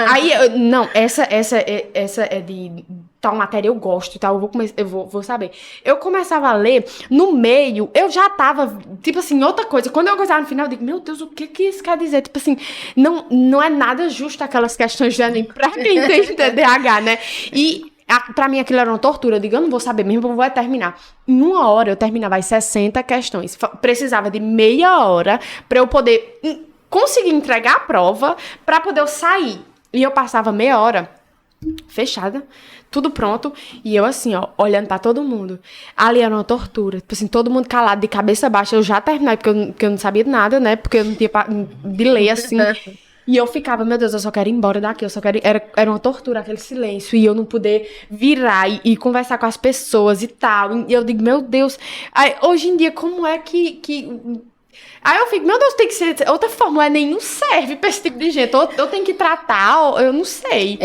aí, não, essa é de tal matéria eu gosto e tal, eu vou saber. Eu começava a ler, no meio, eu já tava, tipo assim, outra coisa. Quando eu gostava no final, eu digo, meu Deus, o que isso quer dizer? Tipo assim, não é nada justo aquelas questões de Enem pra quem tem TDAH, né? E pra mim aquilo era uma tortura. Eu digo, eu não vou saber mesmo, eu vou terminar. Em 1 hora eu terminava as 60 questões. Precisava de meia hora pra eu poder conseguir entregar a prova pra poder eu sair. E eu passava meia hora fechada, tudo pronto, e eu assim, ó, olhando pra todo mundo. Ali era uma tortura, tipo assim, todo mundo calado, de cabeça baixa. Eu já terminei, porque eu não sabia nada, né, porque eu não tinha de ler, assim. E eu ficava, meu Deus, eu só quero ir embora daqui, eu só quero ir... Era uma tortura, aquele silêncio, e eu não poder virar e conversar com as pessoas e tal. E eu digo, meu Deus, aí, hoje em dia, como é que... Aí eu fico, meu Deus, tem que ser outra forma, não serve pra esse tipo de gente. Ou eu tenho que tratar, ou eu não sei.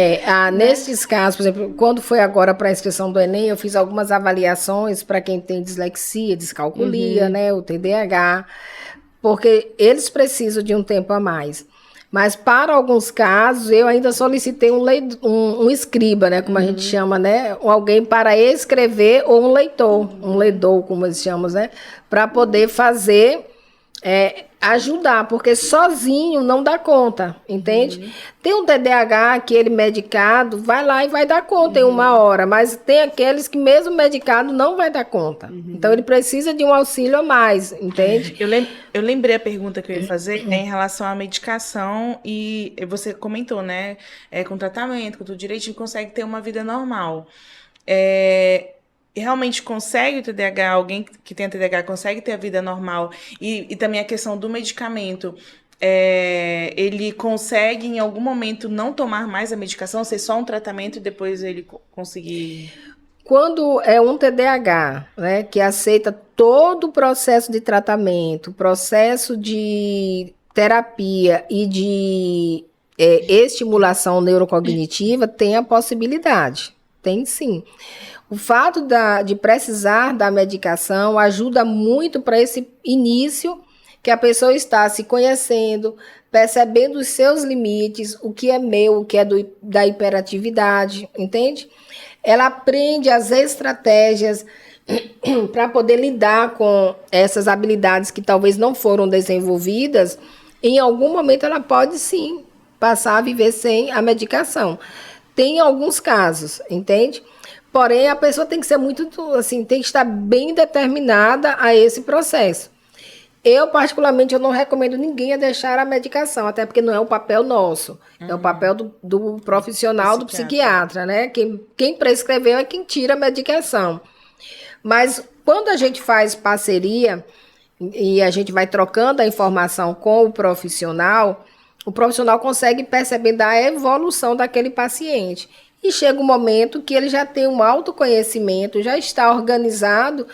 Nesses casos, por exemplo, quando foi agora para a inscrição do Enem, eu fiz algumas avaliações para quem tem dislexia, descalculia, né, o TDAH, porque eles precisam de um tempo a mais. Mas para alguns casos, eu ainda solicitei um escriba, né, como a gente chama, né, alguém para escrever, ou um ledor, como eles chamam, né, para poder fazer... ajudar, porque sozinho não dá conta, entende? Tem um TDAH que ele medicado, vai lá e vai dar conta em 1 hora, mas tem aqueles que mesmo medicado não vai dar conta. Então ele precisa de um auxílio a mais, entende? Eu lembrei a pergunta que eu ia fazer em relação à medicação, e você comentou, né? Com tratamento, com tudo direitinho, consegue ter uma vida normal. Realmente consegue o TDAH, alguém que tem TDAH consegue ter a vida normal, e também a questão do medicamento, ele consegue em algum momento não tomar mais a medicação, ser só um tratamento e depois ele conseguir... quando é um TDAH, né, que aceita todo o processo de tratamento, processo de terapia e de estimulação neurocognitiva, tem a possibilidade. Tem sim. O fato de precisar da medicação ajuda muito para esse início que a pessoa está se conhecendo, percebendo os seus limites, o que é meu, o que é da hiperatividade, entende? Ela aprende as estratégias para poder lidar com essas habilidades que talvez não foram desenvolvidas. Em algum momento ela pode sim passar a viver sem a medicação. Tem alguns casos, entende? Porém, a pessoa tem que ser muito, assim, tem que estar bem determinada a esse processo. Eu, particularmente, eu não recomendo ninguém a deixar a medicação, até porque não é o papel nosso, é o papel do profissional, do psiquiatra, né? Quem prescreveu é quem tira a medicação. Mas quando a gente faz parceria e a gente vai trocando a informação com o profissional consegue perceber da evolução daquele paciente. E chega um momento que ele já tem um autoconhecimento, já está organizado,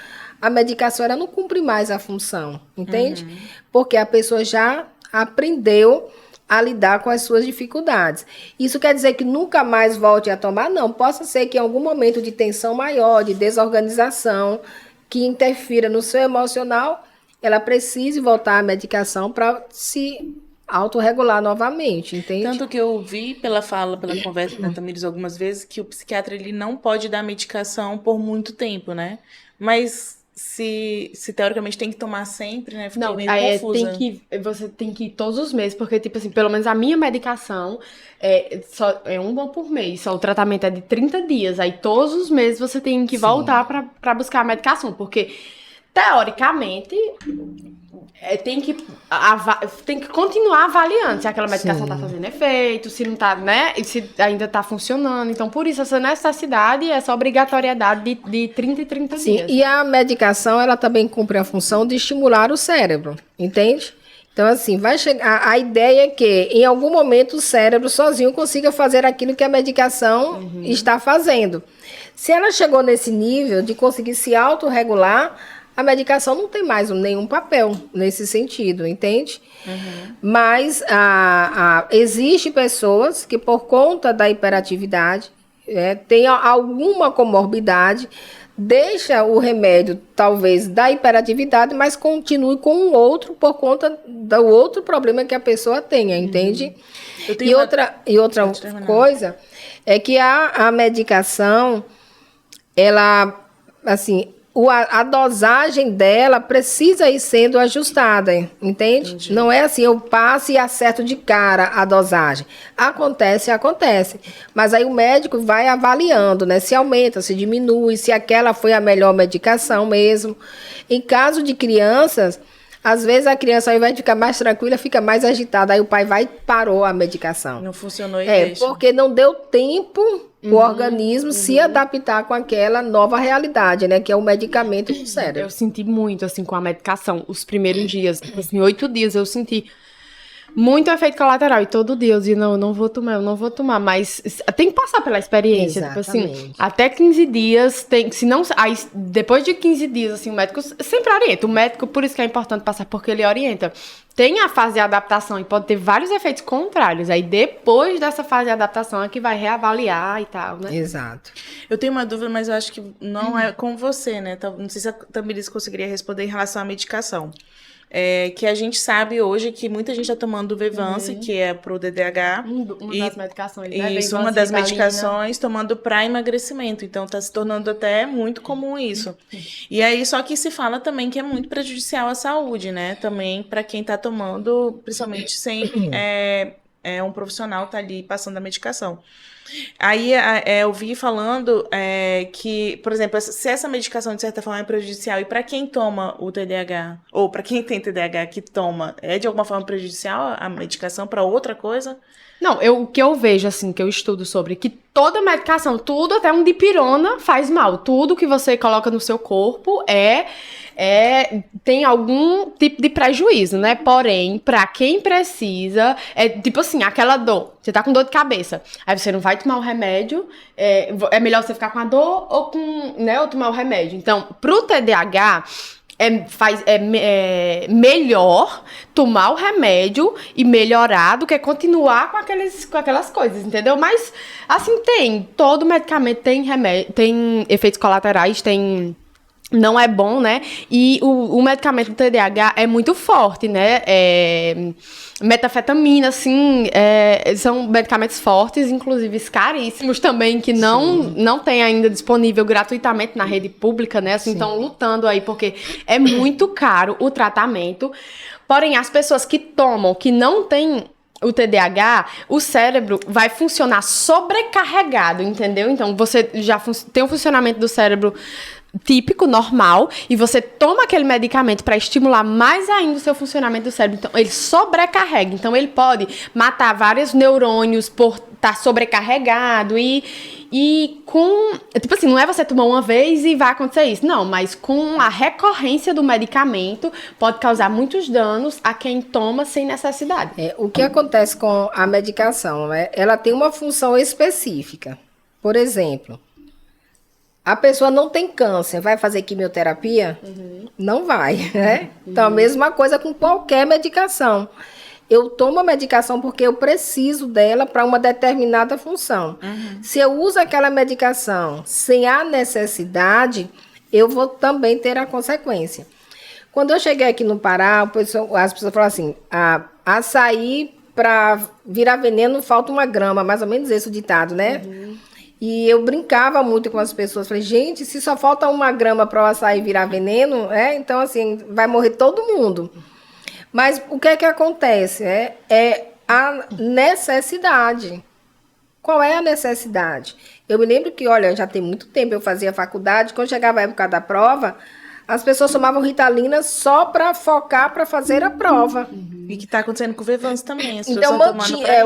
a medicação ela não cumpre mais a função, entende? Porque a pessoa já aprendeu a lidar com as suas dificuldades. Isso quer dizer que nunca mais volte a tomar? Não. Possa ser que em algum momento de tensão maior, de desorganização, que interfira no seu emocional, ela precise voltar à medicação para se autorregular novamente, entende? Tanto que eu vi pela conversa da Tamires algumas vezes, que o psiquiatra ele não pode dar medicação por muito tempo, né? Mas se teoricamente tem que tomar sempre, né? Fiquei meio confusa. Você tem que ir todos os meses, porque, tipo assim, pelo menos a minha medicação é uma por mês, só o tratamento é de 30 dias, aí todos os meses você tem que voltar pra buscar a medicação, porque, teoricamente, tem que continuar avaliando se aquela medicação tá fazendo efeito, se não tá, né? Se ainda tá funcionando. Então, por isso, essa necessidade, essa obrigatoriedade de 30 e 30 Sim, dias. E a medicação, ela também cumpre a função de estimular o cérebro, entende? Então, assim, vai chegar. A ideia é que, em algum momento, o cérebro sozinho consiga fazer aquilo que a medicação está fazendo. Se ela chegou nesse nível de conseguir se autorregular, a medicação não tem mais nenhum papel nesse sentido, entende? Mas existe pessoas que, por conta da hiperatividade, tem alguma comorbidade, deixa o remédio, talvez, da hiperatividade, mas continue com um outro por conta do outro problema que a pessoa tenha, entende? E outra coisa é que a medicação, ela, assim, a dosagem dela precisa ir sendo ajustada, entende? Entendi. Não é assim, eu passo e acerto de cara a dosagem. Acontece. Mas aí o médico vai avaliando, né? Se aumenta, se diminui, se aquela foi a melhor medicação mesmo. Em caso de crianças, às vezes a criança, ao invés de ficar mais tranquila, fica mais agitada. Aí o pai parou a medicação. Não funcionou e deixa. Porque não deu tempo o organismo se adaptar com aquela nova realidade, né? Que é o medicamento do cérebro. Eu senti muito, assim, com a medicação. Os primeiros dias, assim, 8 dias, eu senti muito efeito colateral. E todo dia eu dizia, não, eu não vou tomar. Mas tem que passar pela experiência. Exatamente. Tipo assim, até 15 dias, se não, aí depois de 15 dias, assim, o médico sempre orienta. O médico, por isso que é importante passar, porque ele orienta. Tem a fase de adaptação e pode ter vários efeitos contrários. Aí depois dessa fase de adaptação é que vai reavaliar e tal, né? Exato. Eu tenho uma dúvida, mas eu acho que não é com você, né? Não sei se a Tamires conseguiria responder em relação à medicação. Que a gente sabe hoje que muita gente está tomando o Vevance, que é pro DDH. Uma das medicações, né? Isso, uma das medicações tomando para emagrecimento. Então, está se tornando até muito comum isso. E aí, só que se fala também que é muito prejudicial à saúde, né? Também para quem está tomando, principalmente sem um profissional tá ali passando a medicação. Aí eu vi falando que, por exemplo, se essa medicação de certa forma é prejudicial, e para quem toma o TDAH, ou para quem tem TDAH que toma, é de alguma forma prejudicial a medicação para outra coisa? Não, o que eu vejo, assim, que eu estudo sobre, que toda medicação, tudo, até um dipirona faz mal. Tudo que você coloca no seu corpo tem algum tipo de prejuízo, né? Porém, pra quem precisa, é tipo assim, aquela dor. Você tá com dor de cabeça, aí você não vai tomar o remédio, é melhor você ficar com a dor ou tomar o remédio. Então, pro TDAH, melhor tomar o remédio e melhorar do que continuar com aquelas coisas, entendeu? Mas, assim, todo medicamento tem efeitos colaterais, não é bom, né? E o medicamento do TDAH é muito forte, né? Metafetamina, assim, são medicamentos fortes, inclusive caríssimos também, que não tem ainda disponível gratuitamente na rede pública, né? Assim, estão lutando aí, porque é muito caro o tratamento. Porém, as pessoas que tomam, que não têm o TDAH, o cérebro vai funcionar sobrecarregado, entendeu? Então, você já tem um funcionamento do cérebro típico, normal, e você toma aquele medicamento para estimular mais ainda o seu funcionamento do cérebro. Então, ele sobrecarrega. Então, ele pode matar vários neurônios por estar sobrecarregado e com... Tipo assim, não é você tomar uma vez e vai acontecer isso. Não, mas com a recorrência do medicamento, pode causar muitos danos a quem toma sem necessidade. O que acontece com a medicação, né? Ela tem uma função específica. Por exemplo, a pessoa não tem câncer, vai fazer quimioterapia? Não vai, né? Então, a mesma coisa com qualquer medicação. Eu tomo a medicação porque eu preciso dela para uma determinada função. Se eu uso aquela medicação sem a necessidade, eu vou também ter a consequência. Quando eu cheguei aqui no Pará, as pessoas falam assim, açaí para virar veneno falta 1 grama, mais ou menos esse o ditado, né? E eu brincava muito com as pessoas. Falei, gente, se só falta 1 grama para o açaí virar veneno, então, assim, vai morrer todo mundo. Mas o que é que acontece? É a necessidade. Qual é a necessidade? Eu me lembro que, olha, já tem muito tempo, eu fazia faculdade, quando chegava a época da prova, as pessoas tomavam Ritalina só para focar para fazer a prova. E que está acontecendo com o Vevans também. Então,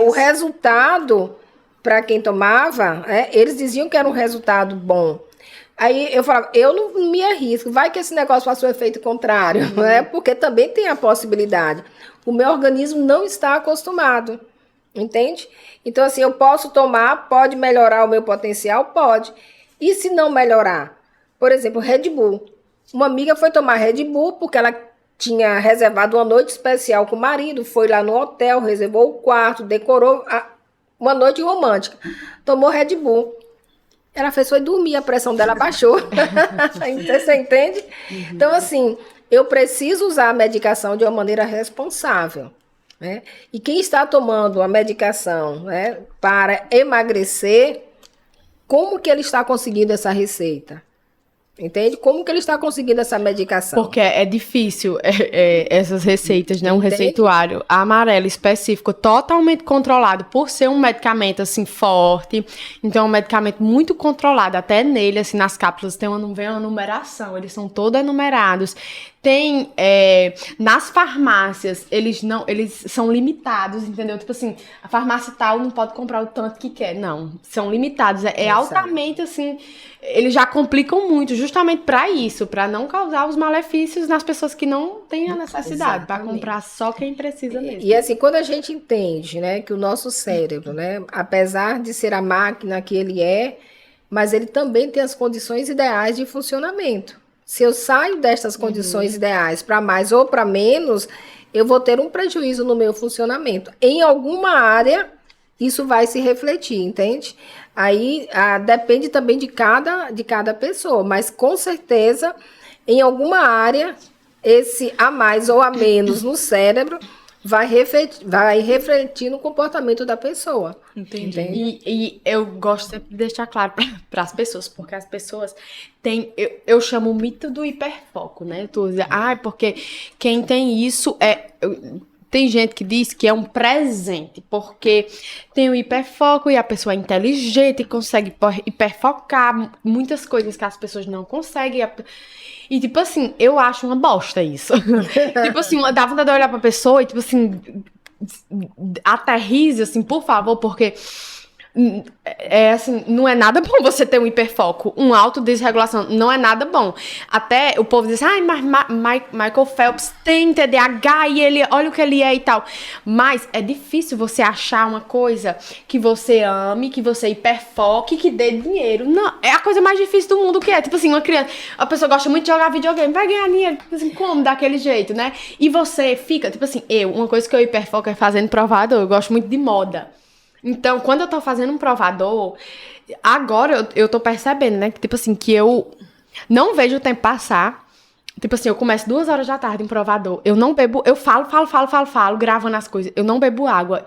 o resultado... Para quem tomava, eles diziam que era um resultado bom. Aí eu falava, eu não me arrisco, vai que esse negócio faça o efeito contrário, né? Porque também tem a possibilidade. O meu organismo não está acostumado, entende? Então, assim, eu posso tomar, pode melhorar o meu potencial? Pode. E se não melhorar? Por exemplo, Red Bull. Uma amiga foi tomar Red Bull porque ela tinha reservado uma noite especial com o marido, foi lá no hotel, reservou o quarto, decorou... Uma noite romântica. Tomou Red Bull. Ela foi dormir, a pressão dela baixou. Você entende? Então, assim, eu preciso usar a medicação de uma maneira responsável. Né? E quem está tomando a medicação, né, para emagrecer, como que ele está conseguindo essa receita? Entende? Como que ele está conseguindo essa medicação? Porque é difícil essas receitas, né? Um receituário amarelo específico, totalmente controlado por ser um medicamento, assim, forte. Então, é um medicamento muito controlado. Até nele, assim, nas cápsulas, vem uma numeração. Eles são todos enumerados. Tem, nas farmácias, eles são limitados, entendeu? Tipo assim, a farmácia tal não pode comprar o tanto que quer. Não, são limitados. É altamente, assim, eles já complicam muito, justamente para isso, para não causar os malefícios nas pessoas que não têm a necessidade, para comprar só quem precisa mesmo. E assim, quando a gente entende, né, que o nosso cérebro, né, apesar de ser a máquina que ele mas ele também tem as condições ideais de funcionamento. Se eu saio destas condições ideais para mais ou para menos, eu vou ter um prejuízo no meu funcionamento. Em alguma área, isso vai se refletir, entende? Aí depende também de cada pessoa, mas com certeza, em alguma área, esse a mais ou a menos no cérebro vai refletir no comportamento da pessoa. Entendi. E eu gosto sempre de deixar claro para as pessoas, porque as pessoas têm, eu chamo o mito do hiperfoco, né? Porque quem tem isso tem gente que diz que é um presente, porque tem o hiperfoco e a pessoa é inteligente e consegue hiperfocar muitas coisas que as pessoas não conseguem. E, tipo assim, eu acho uma bosta isso. Tipo assim, dá vontade de olhar pra pessoa e, tipo assim, aterrize, assim, por favor, porque assim, não é nada bom você ter um hiperfoco, um autodesregulação, não é nada bom. Até o povo diz, Michael Phelps tem TDAH e ele, olha o que ele é e tal. Mas é difícil você achar uma coisa que você ame, que você hiperfoque, que dê dinheiro. Não, é a coisa mais difícil do mundo que é. Tipo assim, uma criança, a pessoa gosta muito de jogar videogame, vai ganhar dinheiro, tipo assim, como? Daquele jeito, né? E você fica, tipo assim, uma coisa que eu hiperfoco é fazendo provador, eu gosto muito de moda. Então, quando eu tô fazendo um provador, agora eu tô percebendo, né? Que, tipo assim, que eu não vejo o tempo passar. Tipo assim, eu começo 2h da tarde em provador. Eu não bebo... Eu falo, gravando as coisas. Eu não bebo água.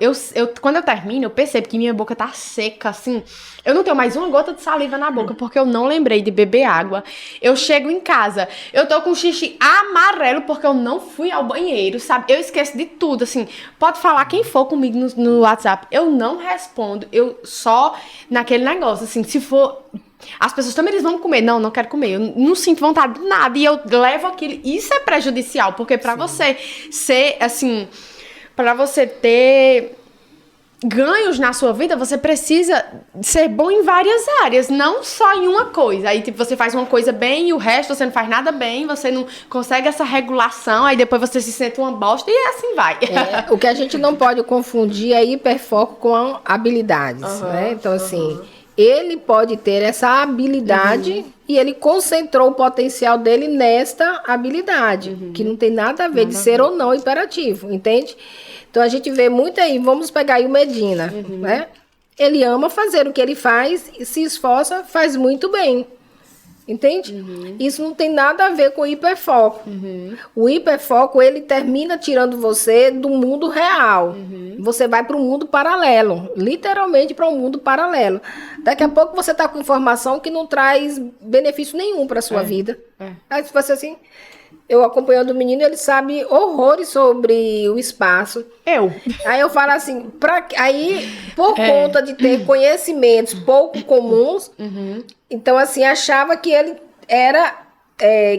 Quando eu termino, eu percebo que minha boca tá seca, assim. Eu não tenho mais uma gota de saliva na boca, porque eu não lembrei de beber água. Eu chego em casa, eu tô com xixi amarelo, porque eu não fui ao banheiro, sabe? Eu esqueço de tudo, assim. Pode falar quem for comigo no WhatsApp. Eu não respondo. Eu só naquele negócio, assim, se for... As pessoas também eles vão comer. Não quero comer. Eu não sinto vontade de nada. E eu levo aquilo. Isso é prejudicial. Porque pra você ser, assim... Pra você ter ganhos na sua vida, você precisa ser bom em várias áreas. Não só em uma coisa. Aí, tipo, você faz uma coisa bem e o resto você não faz nada bem. Você não consegue essa regulação. Aí depois você se sente uma bosta e assim vai. O que a gente não pode confundir é hiperfoco com habilidades, né? Então, assim... Ele pode ter essa habilidade e ele concentrou o potencial dele nesta habilidade, que não tem nada a ver de ser ou não hiperativo, entende? Então a gente vê muito aí, vamos pegar aí o Medina, né? Ele ama fazer o que ele faz, se esforça, faz muito bem. Entende? Isso não tem nada a ver com o hiperfoco. O hiperfoco, ele termina tirando você do mundo real. Você vai para um mundo paralelo. Literalmente para um mundo paralelo. Daqui a pouco você está com informação que não traz benefício nenhum para sua vida. Aí se você assim... Eu acompanhando o menino, ele sabe horrores sobre o espaço. Aí eu falo assim, por conta de ter conhecimentos pouco comuns, então assim, achava que ele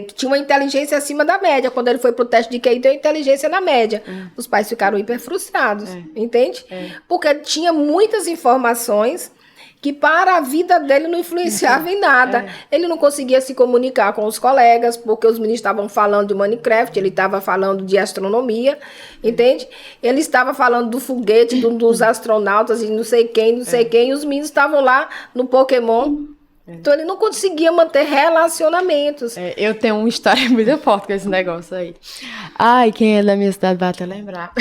que tinha uma inteligência acima da média. Quando ele foi pro teste de QI, deu inteligência na média. Os pais ficaram hiper frustrados, entende? Porque tinha muitas informações que para a vida dele não influenciava em nada. Ele não conseguia se comunicar com os colegas, porque os meninos estavam falando de Minecraft, ele estava falando de astronomia, entende? Ele estava falando do foguete, dos astronautas e não sei quem, e os meninos estavam lá no Pokémon. Então ele não conseguia manter relacionamentos. Eu tenho uma história muito forte com esse negócio aí. Ai, quem é da minha cidade vai até lembrar.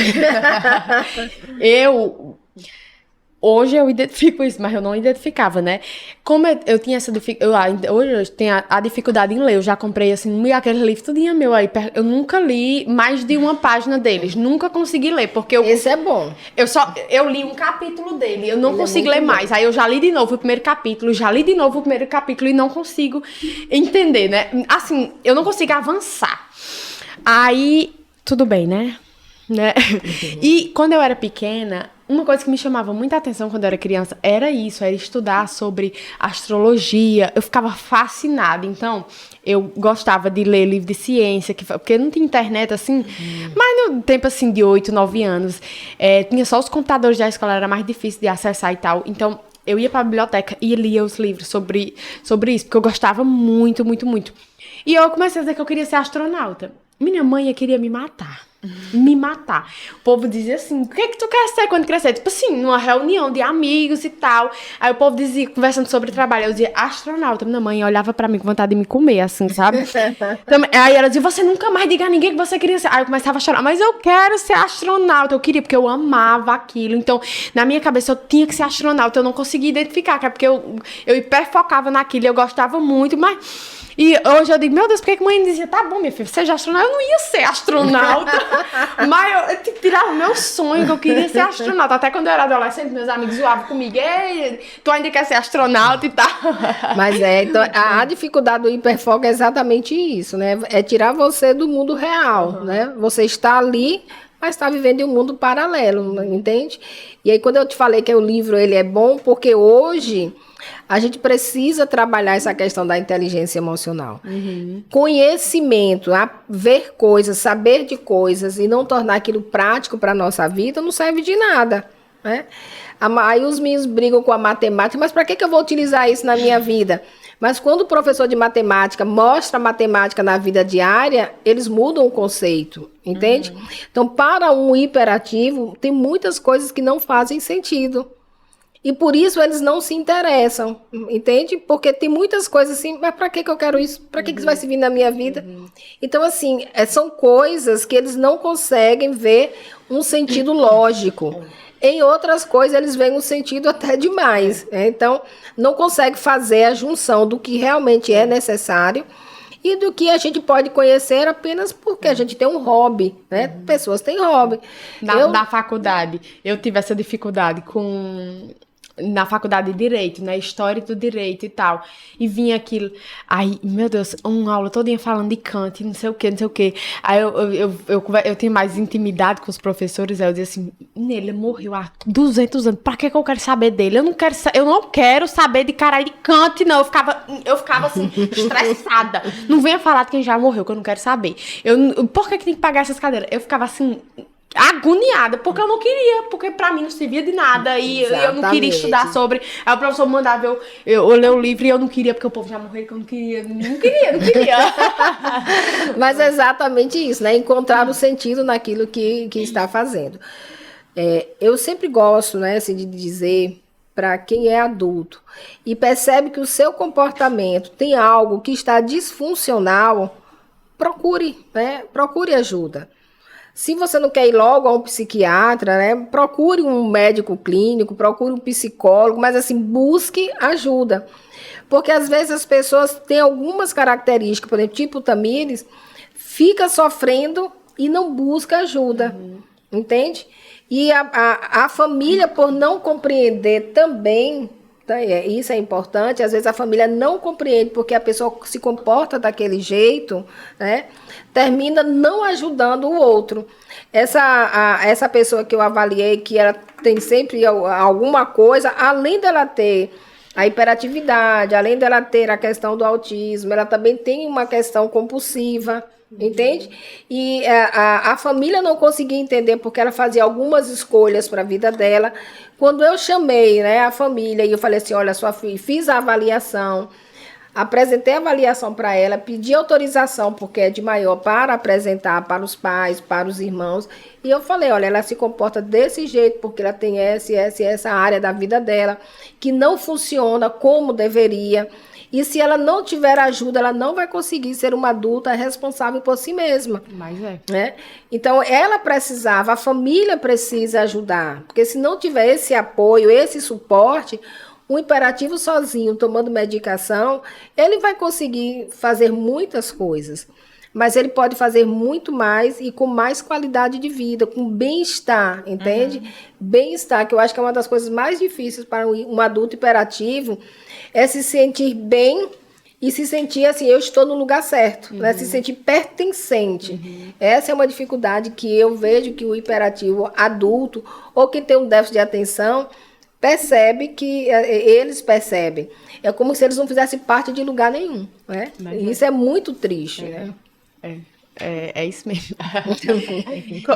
Hoje eu identifico isso, mas eu não identificava, né? Como eu tinha essa dificuldade... Hoje eu tenho a dificuldade em ler. Eu já comprei, assim, aquele livro tudinho meu aí. Eu nunca li mais de uma página deles. Nunca consegui ler, porque Esse é bom. Eu li um capítulo dele. Eu não consigo ler mais. Aí eu já li de novo o primeiro capítulo. Já li de novo o primeiro capítulo e não consigo entender, né? Assim, eu não consigo avançar. Aí, tudo bem, né? E quando eu era pequena... Uma coisa que me chamava muita atenção quando eu era criança era estudar sobre astrologia. Eu ficava fascinada. Então, eu gostava de ler livro de ciência, porque não tinha internet assim. Mas no tempo assim de 8, 9 anos, tinha só os computadores da escola, era mais difícil de acessar e tal. Então, eu ia para a biblioteca e lia os livros sobre isso, porque eu gostava muito, muito, muito. E eu comecei a dizer que eu queria ser astronauta. Minha mãe queria me matar. Me matar. O povo dizia assim, o que é que tu quer ser quando crescer? Tipo assim, numa reunião de amigos e tal. Aí o povo dizia, conversando sobre trabalho, eu dizia, astronauta. Minha mãe olhava pra mim com vontade de me comer, assim, sabe? Aí ela dizia, você nunca mais diga a ninguém que você queria ser. Aí eu começava a chorar, mas eu quero ser astronauta. Eu queria, porque eu amava aquilo. Então, na minha cabeça, eu tinha que ser astronauta. Eu não conseguia identificar, que é porque eu hiperfocava naquilo, eu gostava muito, mas... E hoje eu digo, meu Deus, por que a mãe dizia, tá bom, minha filha, seja astronauta? Eu não ia ser astronauta, mas eu tirava o meu sonho, que eu queria ser astronauta. Até quando eu era adolescente, meus amigos zoavam comigo, ei, tu ainda quer ser astronauta e tal. Mas então, a dificuldade do hiperfoco é exatamente isso, né? É tirar você do mundo real, né? Você está ali, mas está vivendo em um mundo paralelo, entende? E aí, quando eu te falei que o livro ele é bom, porque hoje... A gente precisa trabalhar essa questão da inteligência emocional. Conhecimento, ver coisas, saber de coisas e não tornar aquilo prático para a nossa vida não serve de nada. né? Aí os meninos brigam com a matemática, mas para que eu vou utilizar isso na minha vida? Mas quando o professor de matemática mostra a matemática na vida diária, eles mudam o conceito, entende? Então, para um hiperativo, tem muitas coisas que não fazem sentido. E por isso eles não se interessam, entende? Porque tem muitas coisas assim, mas para que eu quero isso? Para que isso vai servir na minha vida? Então, assim, são coisas que eles não conseguem ver um sentido lógico. Em outras coisas, eles veem um sentido até demais. Né? Então, não consegue fazer a junção do que realmente é necessário e do que a gente pode conhecer apenas porque a gente tem um hobby, né? Pessoas têm hobby. Na faculdade, eu tive essa dificuldade na faculdade de Direito, né? História do Direito e tal. E vinha aquilo. Aí, meu Deus, uma aula todinha falando de Kant, não sei o quê, não sei o quê. Aí eu tenho mais intimidade com os professores, aí eu dizia assim, ele morreu há 200 anos, pra que eu quero saber dele? Eu não quero saber de caralho de Kant, não. Eu ficava assim, estressada. Não venha falar de quem já morreu, que eu não quero saber. Por que tem que pagar essas cadeiras? Eu ficava assim, agoniada, porque eu não queria, porque pra mim não servia de nada e eu não queria estudar sobre. Aí o professor mandava eu ler o livro e eu não queria, porque o povo já morreu, que eu não queria. Mas é exatamente isso, né? Encontrar o sentido naquilo que está fazendo. Eu sempre gosto, né, assim, de dizer para quem é adulto e percebe que o seu comportamento tem algo que está disfuncional, procure, né? Procure ajuda. Se você não quer ir logo a um psiquiatra, né, procure um médico clínico, procure um psicólogo, mas assim, busque ajuda. Porque às vezes as pessoas têm algumas características, por exemplo, tipo o Tamires, fica sofrendo e não busca ajuda, entende? E a família, por não compreender também, isso é importante, às vezes a família não compreende porque a pessoa se comporta daquele jeito, né? Termina não ajudando o outro. Essa pessoa que eu avaliei, que ela tem sempre alguma coisa, além dela ter a hiperatividade, além dela ter a questão do autismo, ela também tem uma questão compulsiva, entende? E a família não conseguia entender porque ela fazia algumas escolhas para a vida dela. Quando eu chamei, né, a família e eu falei assim, olha, sua filha, fiz a avaliação, apresentei a avaliação para ela, pedi autorização, porque é de maior, para apresentar para os pais, para os irmãos. E eu falei, olha, ela se comporta desse jeito, porque ela tem essa área da vida dela, que não funciona como deveria. E se ela não tiver ajuda, ela não vai conseguir ser uma adulta responsável por si mesma. Mas né? Então, ela precisava, a família precisa ajudar. Porque se não tiver esse apoio, esse suporte, um hiperativo sozinho, tomando medicação, ele vai conseguir fazer muitas coisas. Mas ele pode fazer muito mais e com mais qualidade de vida, com bem-estar, entende? Bem-estar, que eu acho que é uma das coisas mais difíceis para um adulto hiperativo, é se sentir bem e se sentir assim, eu estou no lugar certo, né? Se sentir pertencente. Essa é uma dificuldade que eu vejo que o hiperativo adulto, ou quem tem um déficit de atenção, percebe que eles percebem. É como se eles não fizessem parte de lugar nenhum, né? E isso é muito triste, né? É isso mesmo.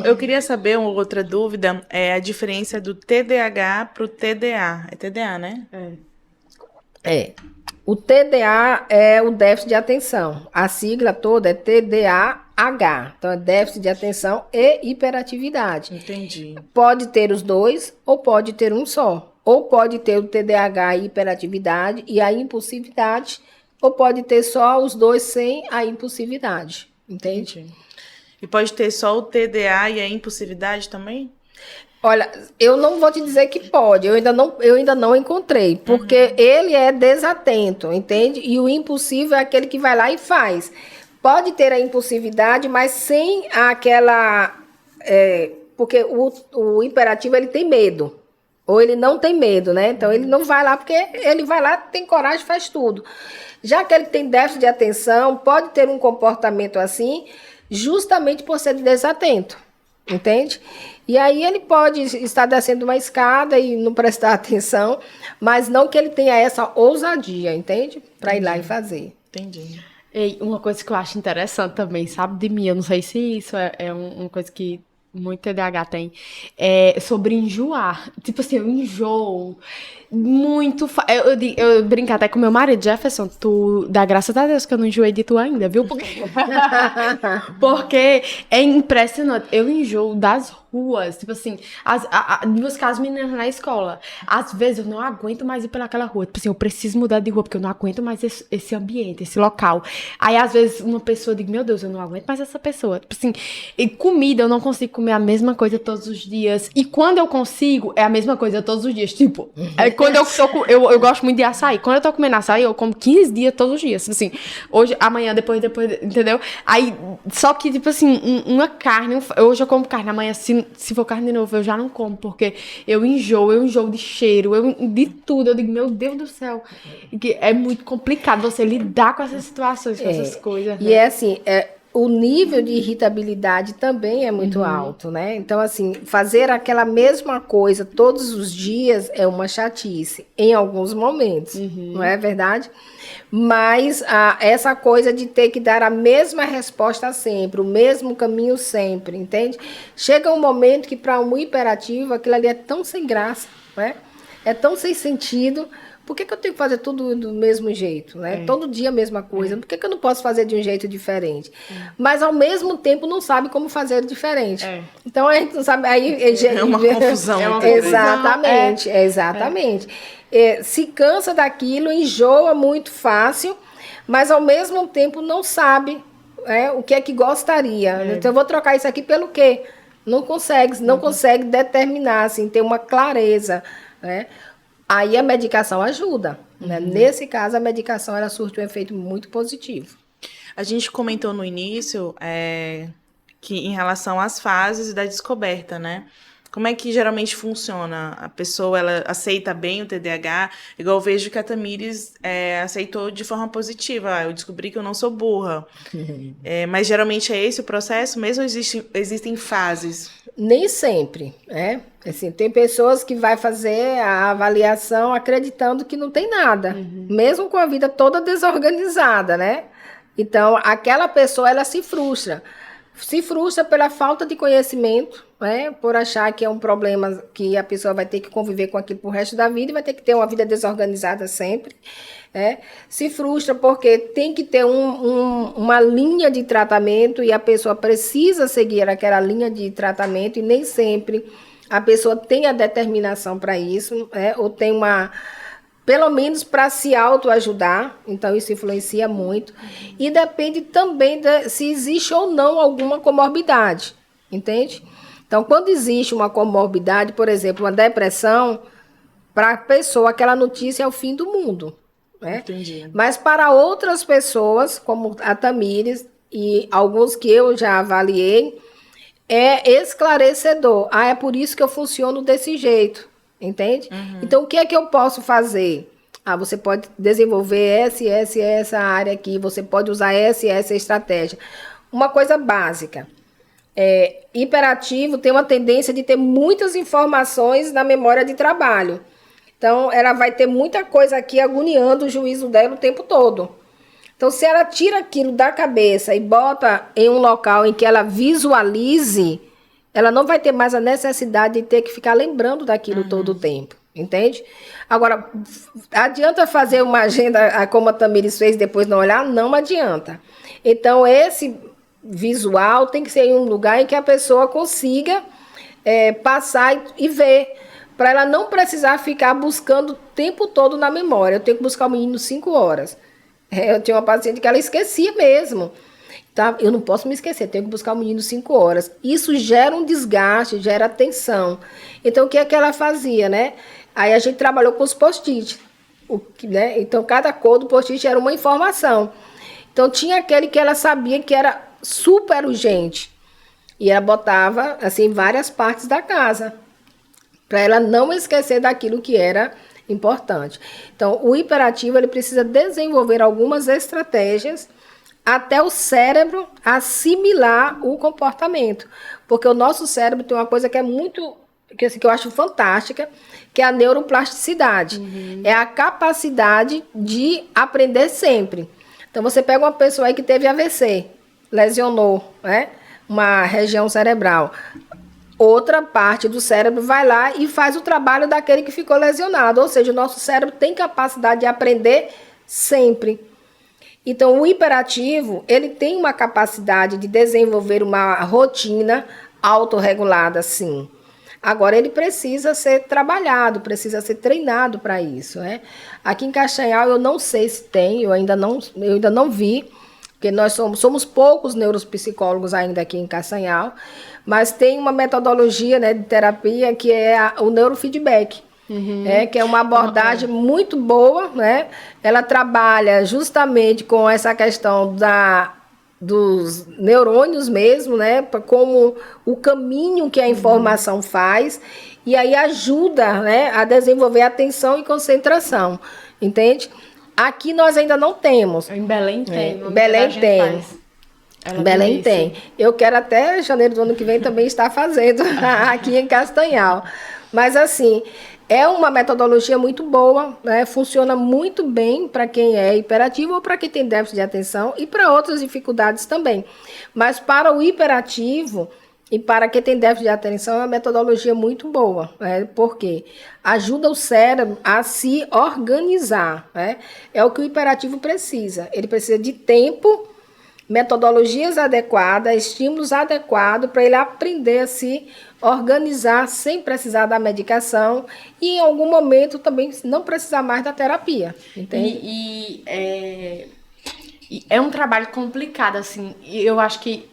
Eu queria saber uma outra dúvida, a diferença do TDAH para o TDA. É TDA, né? O TDA é o déficit de atenção. A sigla toda é TDAH. Então, é déficit de atenção e hiperatividade. Entendi. Pode ter os dois ou pode ter um só. Ou pode ter o TDAH e hiperatividade e a impulsividade, ou pode ter só os dois sem a impulsividade. Entende? E pode ter só o TDA e a impulsividade também? Olha, eu não vou te dizer que pode, eu ainda não encontrei, porque ele é desatento, entende? E o impulsivo é aquele que vai lá e faz. Pode ter a impulsividade, mas sem aquela... porque o hiperativo, ele tem medo, ou ele não tem medo, né? Então, ele não vai lá, porque ele vai lá, tem coragem, faz tudo. Já que ele tem déficit de atenção, pode ter um comportamento assim, justamente por ser desatento, entende? E aí ele pode estar descendo uma escada e não prestar atenção, mas não que ele tenha essa ousadia, entende? Para ir lá e fazer. Entendi. Uma coisa que eu acho interessante também, sabe, de mim, eu não sei se isso é uma coisa que Muito TDAH tem. Sobre enjoar. Tipo assim, eu enjoo muito. Eu brinco até com meu marido, Jefferson, tu dá graças a Deus que eu não enjoei de tu ainda, viu? Porque é impressionante. Eu enjoo das ruas. Tipo assim, de buscar as meninas na escola. Às vezes eu não aguento mais ir pelaquela rua. Tipo assim, eu preciso mudar de rua, porque eu não aguento mais esse ambiente, esse local. Aí, às vezes, uma pessoa diz, meu Deus, eu não aguento mais essa pessoa. Tipo assim, e comida, eu não consigo comer a mesma coisa todos os dias. E quando eu consigo, é a mesma coisa todos os dias. Tipo, quando eu gosto muito de açaí. Quando eu tô comendo açaí, eu como 15 dias todos os dias. Tipo assim, hoje, amanhã, depois, entendeu? Aí, só que, tipo assim, uma carne, hoje eu como carne, amanhã, se for carne de novo, eu já não como, porque eu enjoo de cheiro, de tudo. Eu digo, meu Deus do céu. E que é muito complicado você lidar com essas situações, com essas coisas. E né? é assim, o nível de irritabilidade também é muito alto, né? Então, assim, fazer aquela mesma coisa todos os dias é uma chatice, em alguns momentos, não é verdade? Mas essa coisa de ter que dar a mesma resposta sempre, o mesmo caminho sempre, entende? Chega um momento que para um hiperativo aquilo ali é tão sem graça, né? É tão sem sentido. Por que eu tenho que fazer tudo do mesmo jeito, né? Todo dia a mesma coisa. Por que eu não posso fazer de um jeito diferente? Mas, ao mesmo tempo, não sabe como fazer diferente. Então, a gente não sabe... Aí, É uma confusão. Exatamente, exatamente. Se cansa daquilo, enjoa muito fácil, mas, ao mesmo tempo, não sabe o que é que gostaria. Então, eu vou trocar isso aqui pelo quê? Não consegue determinar, assim, ter uma clareza, né? Aí a medicação ajuda, né? Nesse caso, a medicação ela surte um efeito muito positivo. A gente comentou no início que em relação às fases da descoberta, né? Como é que geralmente funciona? A pessoa, ela aceita bem o TDAH? Igual eu vejo que a Tamires aceitou de forma positiva. Eu descobri que eu não sou burra. Mas geralmente é esse o processo? Mesmo existem fases? Nem sempre, né? Assim, tem pessoas que vai fazer a avaliação acreditando que não tem nada, mesmo com a vida toda desorganizada, né? Então, aquela pessoa, ela se frustra. Se frustra pela falta de conhecimento, né? Por achar que é um problema que a pessoa vai ter que conviver com aquilo pro resto da vida e vai ter que ter uma vida desorganizada sempre. Se frustra porque tem que ter uma linha de tratamento e a pessoa precisa seguir aquela linha de tratamento e nem sempre a pessoa tem a determinação para isso, ou tem pelo menos para se autoajudar, então isso influencia muito. E depende também se existe ou não alguma comorbidade, entende? Então, quando existe uma comorbidade, por exemplo, uma depressão, para a pessoa aquela notícia é o fim do mundo. Entendi. Mas para outras pessoas, como a Tamires e alguns que eu já avaliei, é esclarecedor. É por isso que eu funciono desse jeito, entende? Então, o que é que eu posso fazer? Você pode desenvolver essa área aqui, você pode usar essa estratégia. Uma coisa básica. Hiperativo tem uma tendência de ter muitas informações na memória de trabalho. Então, ela vai ter muita coisa aqui agoniando o juízo dela o tempo todo. Então, se ela tira aquilo da cabeça e bota em um local em que ela visualize, ela não vai ter mais a necessidade de ter que ficar lembrando daquilo todo o tempo, entende? Agora, adianta fazer uma agenda como a Tamires fez depois não olhar? Não adianta. Então, esse visual tem que ser em um lugar em que a pessoa consiga passar e ver, para ela não precisar ficar buscando o tempo todo na memória. Eu tenho que buscar o menino 5 horas. Eu tinha uma paciente que ela esquecia mesmo. Tá? Eu não posso me esquecer, tenho que buscar o menino 5 horas. Isso gera um desgaste, gera tensão. Então, o que é que ela fazia, né? Aí a gente trabalhou com os post-it. Né? Então, cada cor do post-it era uma informação. Então, tinha aquele que ela sabia que era super urgente. E ela botava, assim, em várias partes da casa, para ela não esquecer daquilo que era importante. Então, o hiperativo ele precisa desenvolver algumas estratégias até o cérebro assimilar o comportamento. Porque o nosso cérebro tem uma coisa que é muito, que eu acho fantástica, que é a neuroplasticidade. É a capacidade de aprender sempre. Então, você pega uma pessoa aí que teve AVC, lesionou, né, uma região cerebral. outra parte do cérebro vai lá e faz o trabalho daquele que ficou lesionado. Ou seja, o nosso cérebro tem capacidade de aprender sempre. Então, o hiperativo, ele tem uma capacidade de desenvolver uma rotina autorregulada, sim. Agora, ele precisa ser trabalhado, precisa ser treinado para isso, né? Aqui em Castanhal, eu não sei se tem, eu ainda não vi, porque nós somos poucos neuropsicólogos ainda aqui em Castanhal, mas tem uma metodologia, né, de terapia que é o neurofeedback. Que é uma abordagem muito boa, né? Ela trabalha justamente com essa questão dos neurônios mesmo, né? Como o caminho que a informação faz, e aí ajuda, né, a desenvolver atenção e concentração, entende? Aqui nós ainda não temos. Em Belém tem. Belém tem. Belém tem. Eu quero até janeiro do ano que vem também estar fazendo aqui em Castanhal. Mas assim, é uma metodologia muito boa, né? Funciona muito bem para quem é hiperativo ou para quem tem déficit de atenção e para outras dificuldades também. Mas para o hiperativo e para quem tem déficit de atenção é uma metodologia muito boa, né? Porque ajuda o cérebro a se organizar, né? É o que o hiperativo precisa. Ele precisa de tempo, metodologias adequadas, estímulos adequados para ele aprender a se organizar sem precisar da medicação e em algum momento também não precisar mais da terapia, entende? E é um trabalho complicado, assim, e eu acho que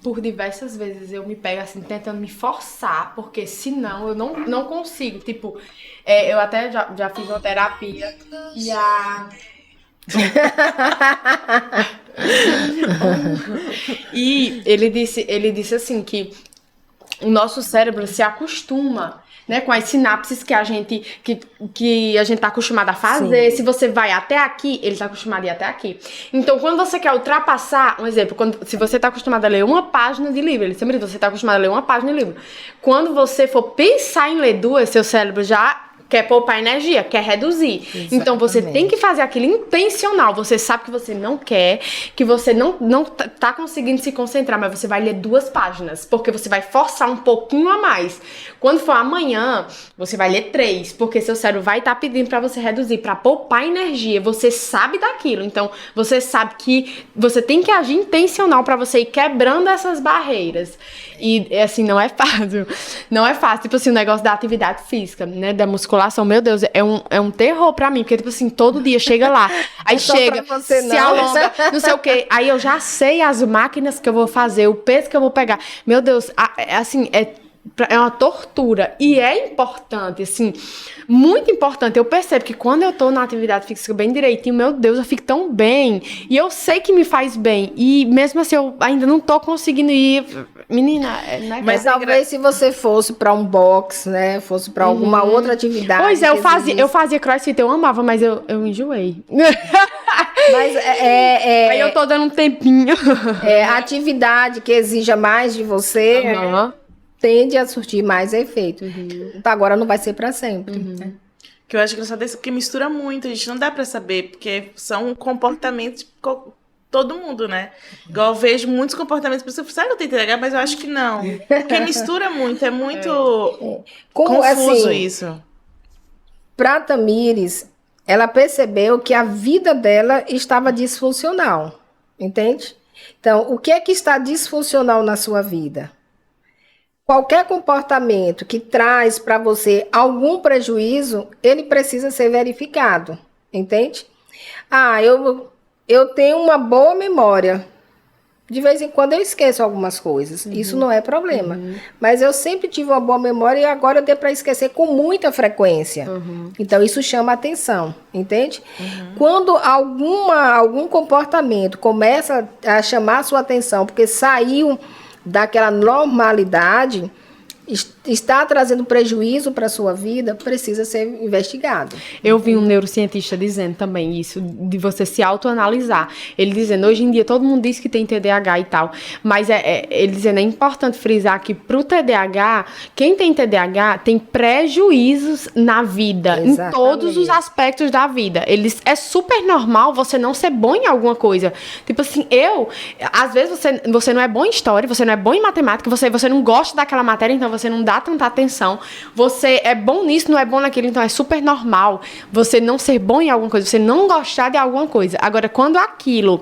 por diversas vezes eu me pego assim, tentando me forçar, porque senão eu não consigo, tipo, eu até já fiz uma terapia e e ele disse assim que o nosso cérebro se acostuma, né, com as sinapses que a gente tá acostumado a fazer. Sim. Se você vai até aqui, ele tá acostumado a ir até aqui. Então, quando você quer ultrapassar, um exemplo, se você tá acostumado a ler uma página de livro, sempre você tá acostumado a ler uma página de livro. Quando você for pensar em ler duas, seu cérebro já quer poupar energia, quer reduzir. Exatamente. Então, você tem que fazer aquilo intencional. Você sabe que você não quer, que você não tá conseguindo se concentrar, mas você vai ler 2 páginas, porque você vai forçar um pouquinho a mais. Quando for amanhã, você vai ler 3, porque seu cérebro vai estar pedindo para você reduzir, para poupar energia. Você sabe daquilo. Então, você sabe que você tem que agir intencional para você ir quebrando essas barreiras. E, assim, não é fácil. Não é fácil. Tipo assim, o negócio da atividade física, né, da musculação, meu Deus, é um terror pra mim, porque, tipo assim, todo dia chega lá, aí chega, se alonga, não sei o quê, aí eu já sei as máquinas que eu vou fazer, o peso que eu vou pegar, meu Deus, assim, é uma tortura, e é importante, assim, muito importante. Eu percebo que quando eu tô na atividade física bem direitinho, meu Deus, eu fico tão bem, e eu sei que me faz bem, e mesmo assim eu ainda não tô conseguindo ir, menina, né? Mas talvez se você fosse pra um box, né, fosse pra alguma outra atividade. Pois é, eu fazia crossfit, eu amava, mas eu enjoei. Mas aí eu tô dando um tempinho. Atividade que exija mais de você, tende a surtir mais efeito. Então, agora não vai ser para sempre. Que eu acho engraçado isso, porque mistura muito, a gente não dá para saber, porque são comportamentos de todo mundo, né? Igual eu vejo muitos comportamentos, pessoas será que eu tenho TDAH? Mas eu acho que não. Porque mistura muito, é muito confuso assim, isso. Pra Tamires, ela percebeu que a vida dela estava disfuncional, entende? Então, o que é que está disfuncional na sua vida? Qualquer comportamento que traz para você algum prejuízo, ele precisa ser verificado, entende? Eu tenho uma boa memória. De vez em quando eu esqueço algumas coisas. Isso não é problema. Mas eu sempre tive uma boa memória e agora eu dei para esquecer com muita frequência. Então isso chama atenção, entende? Quando algum comportamento começa a chamar a sua atenção, porque saiu daquela normalidade, está trazendo prejuízo para a sua vida, precisa ser investigado. Eu vi um neurocientista dizendo também isso, de você se autoanalisar. Ele dizendo, hoje em dia todo mundo diz que tem TDAH e tal, mas ele dizendo, é importante frisar que para o TDAH, quem tem TDAH tem prejuízos na vida, em todos os aspectos da vida. É super normal você não ser bom em alguma coisa. Tipo assim, às vezes você não é bom em história, você não é bom em matemática, você não gosta daquela matéria, então você não dá tanta atenção, você é bom nisso, não é bom naquilo, então é super normal você não ser bom em alguma coisa, você não gostar de alguma coisa. Agora, quando aquilo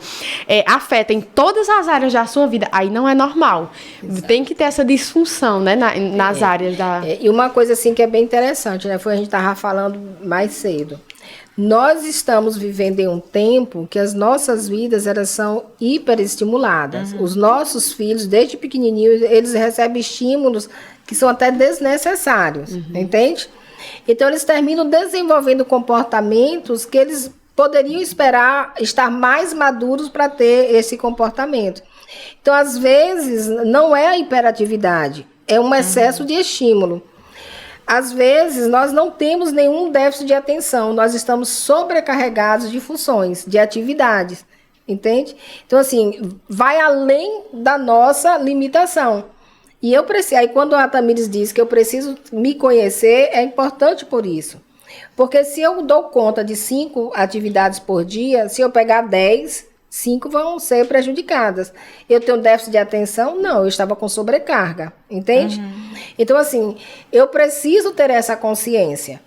afeta em todas as áreas da sua vida, aí não é normal. Exato. Tem que ter essa disfunção, né, nas áreas da... E uma coisa, assim, que é bem interessante, né, foi a gente estava falando mais cedo. Nós estamos vivendo em um tempo que as nossas vidas, elas são hiperestimuladas. Os nossos filhos, desde pequenininhos, eles recebem estímulos que são até desnecessários, entende? Então, eles terminam desenvolvendo comportamentos que eles poderiam esperar estar mais maduros para ter esse comportamento. Então, às vezes, não é a hiperatividade, é um excesso de estímulo. Às vezes, nós não temos nenhum déficit de atenção, nós estamos sobrecarregados de funções, de atividades, entende? Então, assim, vai além da nossa limitação. E eu preciso, aí quando a Tamires diz que eu preciso me conhecer, é importante por isso. Porque se eu dou conta de 5 atividades por dia, se eu pegar 10, 5 vão ser prejudicadas. Eu tenho déficit de atenção? Não, eu estava com sobrecarga, entende? Então, assim, eu preciso ter essa consciência.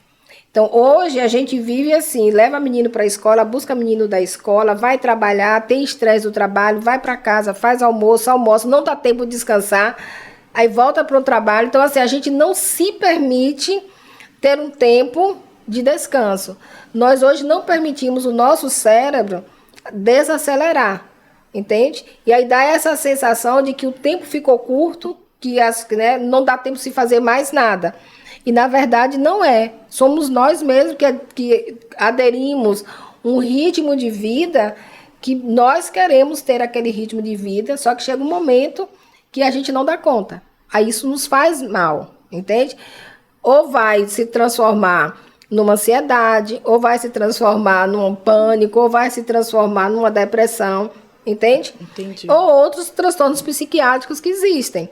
Então, hoje a gente vive assim, leva menino para a escola, busca menino da escola, vai trabalhar, tem estresse do trabalho, vai para casa, faz almoço, não dá tempo de descansar, aí volta para o trabalho. Então, assim, a gente não se permite ter um tempo de descanso. Nós hoje não permitimos o nosso cérebro desacelerar, entende? E aí dá essa sensação de que o tempo ficou curto, que não dá tempo de se fazer mais nada. E na verdade não é. Somos nós mesmos que aderimos um ritmo de vida que nós queremos ter aquele ritmo de vida, só que chega um momento que a gente não dá conta. Aí isso nos faz mal, entende? Ou vai se transformar numa ansiedade, ou vai se transformar num pânico, ou vai se transformar numa depressão, entende? Entendi. Ou outros transtornos psiquiátricos que existem.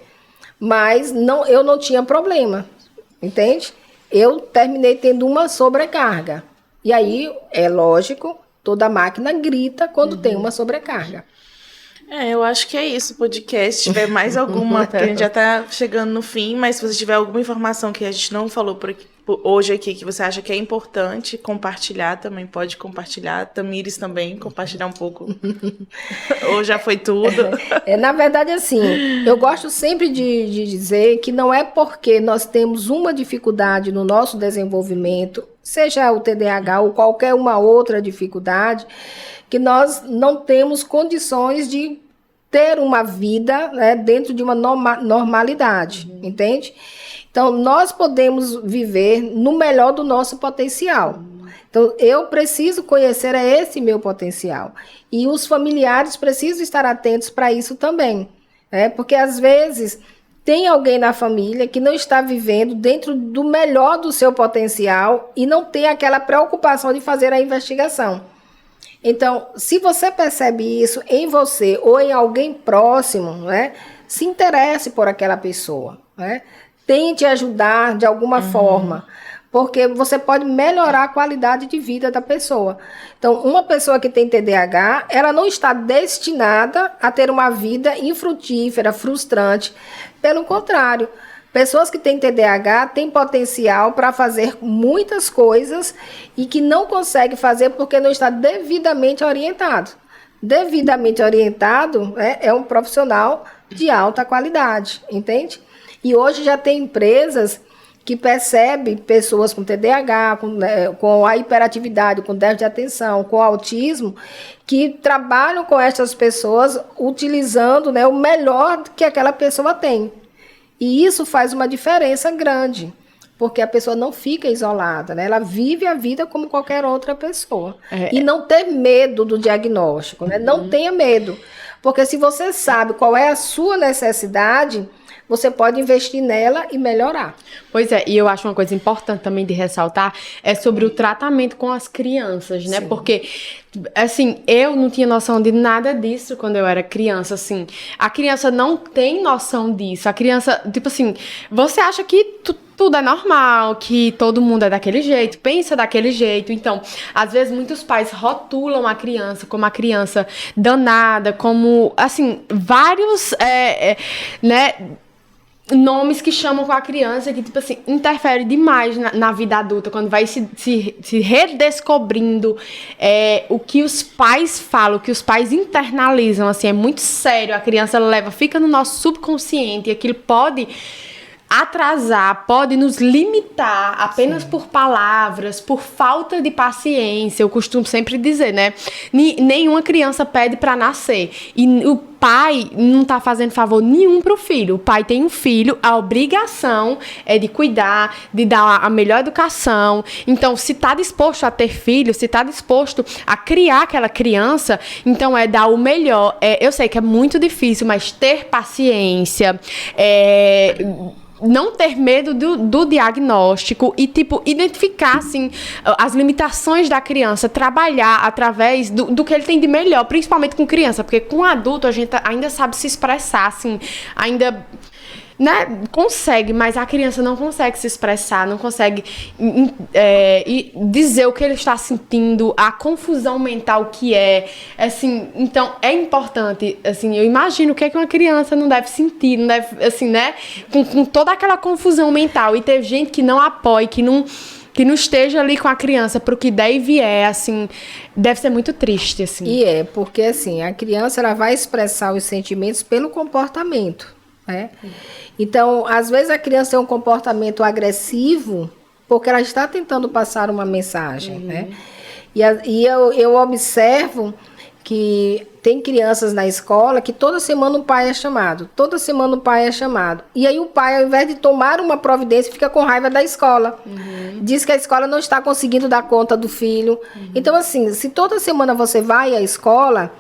Mas eu não tinha problema, entende? Eu terminei tendo uma sobrecarga. E aí, é lógico, toda máquina grita quando tem uma sobrecarga. Eu acho que é isso, o podcast. Se tiver mais alguma, porque a gente já tá chegando no fim, mas se você tiver alguma informação que a gente não falou hoje aqui, que você acha que é importante compartilhar, também pode compartilhar. Tamires também, compartilhar um pouco. Ou já foi tudo. Na verdade, assim, eu gosto sempre de dizer que não é porque nós temos uma dificuldade no nosso desenvolvimento, seja o TDAH ou qualquer uma outra dificuldade, que nós não temos condições de ter uma vida, né, dentro de uma normalidade, entende? Então, nós podemos viver no melhor do nosso potencial. Então, eu preciso conhecer esse meu potencial. E os familiares precisam estar atentos para isso também, né? Porque, às vezes, tem alguém na família que não está vivendo dentro do melhor do seu potencial e não tem aquela preocupação de fazer a investigação. Então, se você percebe isso em você ou em alguém próximo, né, se interesse por aquela pessoa, né? Tente ajudar de alguma forma, porque você pode melhorar a qualidade de vida da pessoa. Então, uma pessoa que tem TDAH, ela não está destinada a ter uma vida infrutífera, frustrante. Pelo contrário, pessoas que têm TDAH têm potencial para fazer muitas coisas e que não conseguem fazer porque não está devidamente orientado. Devidamente orientado é um profissional de alta qualidade, entende? E hoje já tem empresas que percebem pessoas com TDAH, com a hiperatividade, com déficit de atenção, com autismo, que trabalham com essas pessoas utilizando, né, o melhor que aquela pessoa tem. E isso faz uma diferença grande, porque a pessoa não fica isolada, né? Ela vive a vida como qualquer outra pessoa. E não ter medo do diagnóstico, né? Não tenha medo, porque se você sabe qual é a sua necessidade, você pode investir nela e melhorar. Pois é, e eu acho uma coisa importante também de ressaltar, é sobre o tratamento com as crianças, né? Sim. Porque, assim, eu não tinha noção de nada disso quando eu era criança, assim. A criança não tem noção disso. A criança, tipo assim, você acha que tudo é normal, que todo mundo é daquele jeito, pensa daquele jeito. Então, às vezes, muitos pais rotulam a criança como a criança danada, como, assim, vários, né, nomes que chamam com a criança que, tipo assim, interfere demais na vida adulta, quando vai se redescobrindo o que os pais falam, o que os pais internalizam, assim, é muito sério. A criança fica no nosso subconsciente e aquilo pode atrasar, pode nos limitar apenas por palavras, por falta de paciência. Eu costumo sempre dizer, né? Nenhuma criança pede para nascer. E o pai não tá fazendo favor nenhum pro filho. O pai tem um filho, a obrigação é de cuidar, de dar a melhor educação. Então, se tá disposto a ter filho, se tá disposto a criar aquela criança, então é dar o melhor. Eu sei que é muito difícil, mas ter paciência, não ter medo do diagnóstico e, tipo, identificar, assim, as limitações da criança, trabalhar através do que ele tem de melhor, principalmente com criança, porque com adulto a gente ainda sabe se expressar, assim, ainda... né, consegue, mas a criança não consegue se expressar, não consegue dizer o que ele está sentindo, a confusão mental que assim, então é importante, assim, eu imagino o que é que uma criança não deve sentir, não deve, assim, né, com toda aquela confusão mental, e ter gente que não apoie, que não esteja ali com a criança pro que der e vier, assim, deve ser muito triste, assim. E porque, assim, a criança, ela vai expressar os sentimentos pelo comportamento, né? Então, às vezes a criança tem um comportamento agressivo porque ela está tentando passar uma mensagem, né? E eu observo que tem crianças na escola que toda semana o pai é chamado. Toda semana o pai é chamado. E aí o pai, ao invés de tomar uma providência, fica com raiva da escola. Diz que a escola não está conseguindo dar conta do filho. Então, assim, se toda semana você vai à escola...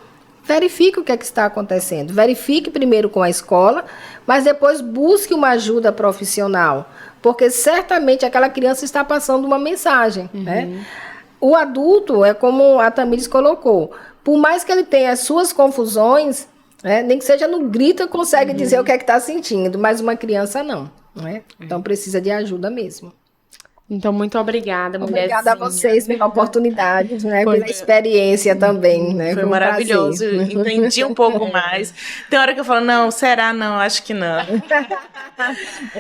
verifique o que é que está acontecendo. Verifique primeiro com a escola, mas depois busque uma ajuda profissional. Porque certamente aquela criança está passando uma mensagem, né? O adulto, é como a Tamires colocou, por mais que ele tenha as suas confusões, né, nem que seja no grito, ele consegue dizer o que é que está sentindo, mas uma criança não, né? Então precisa de ajuda mesmo. Então, muito obrigada, mulherzinha. Obrigada a vocês pela oportunidade, né? Pela experiência também, né? Foi maravilhoso. Entendi um pouco mais. Tem hora que eu falo, não, será? Não, acho que não.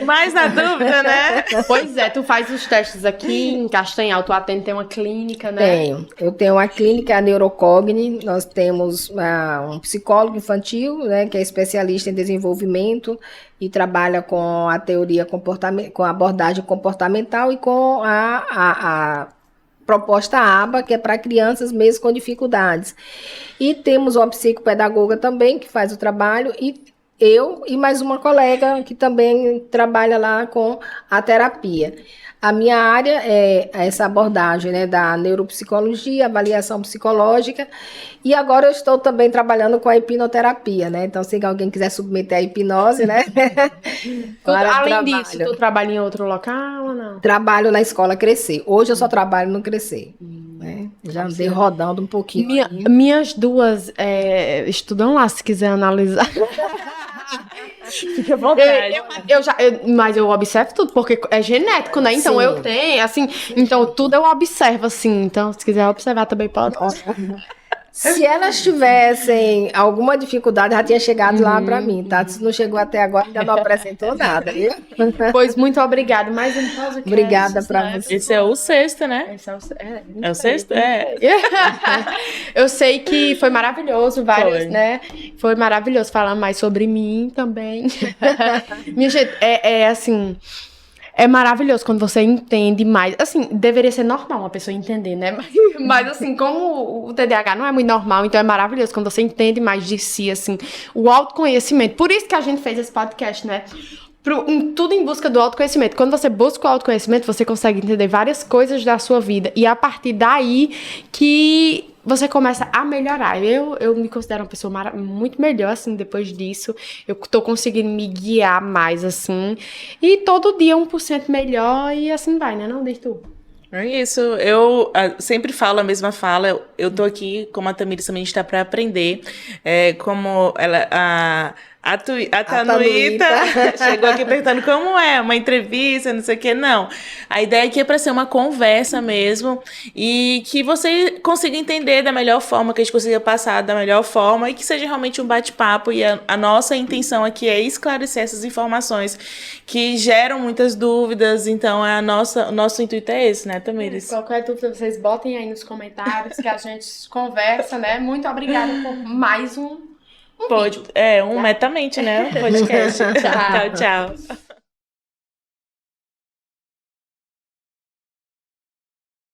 Mas na dúvida, né? Pois é, tu faz os testes aqui em Castanhal, tu atende, tem uma clínica, né? Tenho. Eu tenho uma clínica, a Neurocogni, nós temos um psicólogo infantil, né, que é especialista em desenvolvimento e trabalha com a teoria com a abordagem comportamental e com a proposta ABA, que é para crianças mesmo com dificuldades. E temos uma psicopedagoga também que faz o trabalho, e eu e mais uma colega que também trabalha lá com a terapia. A minha área é essa abordagem, né, da neuropsicologia, avaliação psicológica, e agora eu estou também trabalhando com a hipnoterapia, né? Então, se alguém quiser submeter a hipnose, né? Além disso, tu trabalha em outro local ou não? Trabalho na escola Crescer. Hoje eu só trabalho no Crescer. Né? Já andei rodando um pouquinho. Minhas duas estudam lá, se quiser analisar. Fique à vontade. Mas eu observo tudo, porque é genético, né? Então eu tenho, assim, então tudo eu observo, assim. Então, se quiser observar também pode. Se elas tivessem alguma dificuldade, já tinha chegado lá para mim, tá? Se não chegou até agora, ainda não apresentou nada, viu? Pois muito obrigada. Mais um podcast. Obrigada para você. Esse é o sexto, né? Esse é É o sexto? É. Eu sei que foi maravilhoso, vários, né? Foi maravilhoso falar mais sobre mim também. Minha gente, assim... É maravilhoso quando você entende mais. Assim, deveria ser normal uma pessoa entender, né? Mas assim, como o TDAH não é muito normal, então é maravilhoso quando você entende mais de si, assim, o autoconhecimento. Por isso que a gente fez esse podcast, né? Tudo em busca do autoconhecimento. Quando você busca o autoconhecimento, você consegue entender várias coisas da sua vida. E é a partir daí que você começa a melhorar. Eu me considero uma pessoa muito melhor, assim, depois disso. Eu tô conseguindo me guiar mais, assim. E todo dia 1% melhor e assim vai, né? Não, desde tu. É isso, eu sempre falo a mesma fala, eu tô aqui, como a Tamires também está para aprender, como a A Tanuíta chegou aqui perguntando como é uma entrevista, não sei o que. Não. A ideia aqui é para ser uma conversa mesmo e que você consiga entender da melhor forma, que a gente consiga passar da melhor forma e que seja realmente um bate-papo. E a nossa intenção aqui é esclarecer essas informações que geram muitas dúvidas. Então, o nosso intuito é esse, né, Tamires? Qualquer dúvida, vocês botem aí nos comentários que a gente conversa, né? Muito obrigada por mais um vídeo. Metamente, né? Podcast. Tchau, tchau.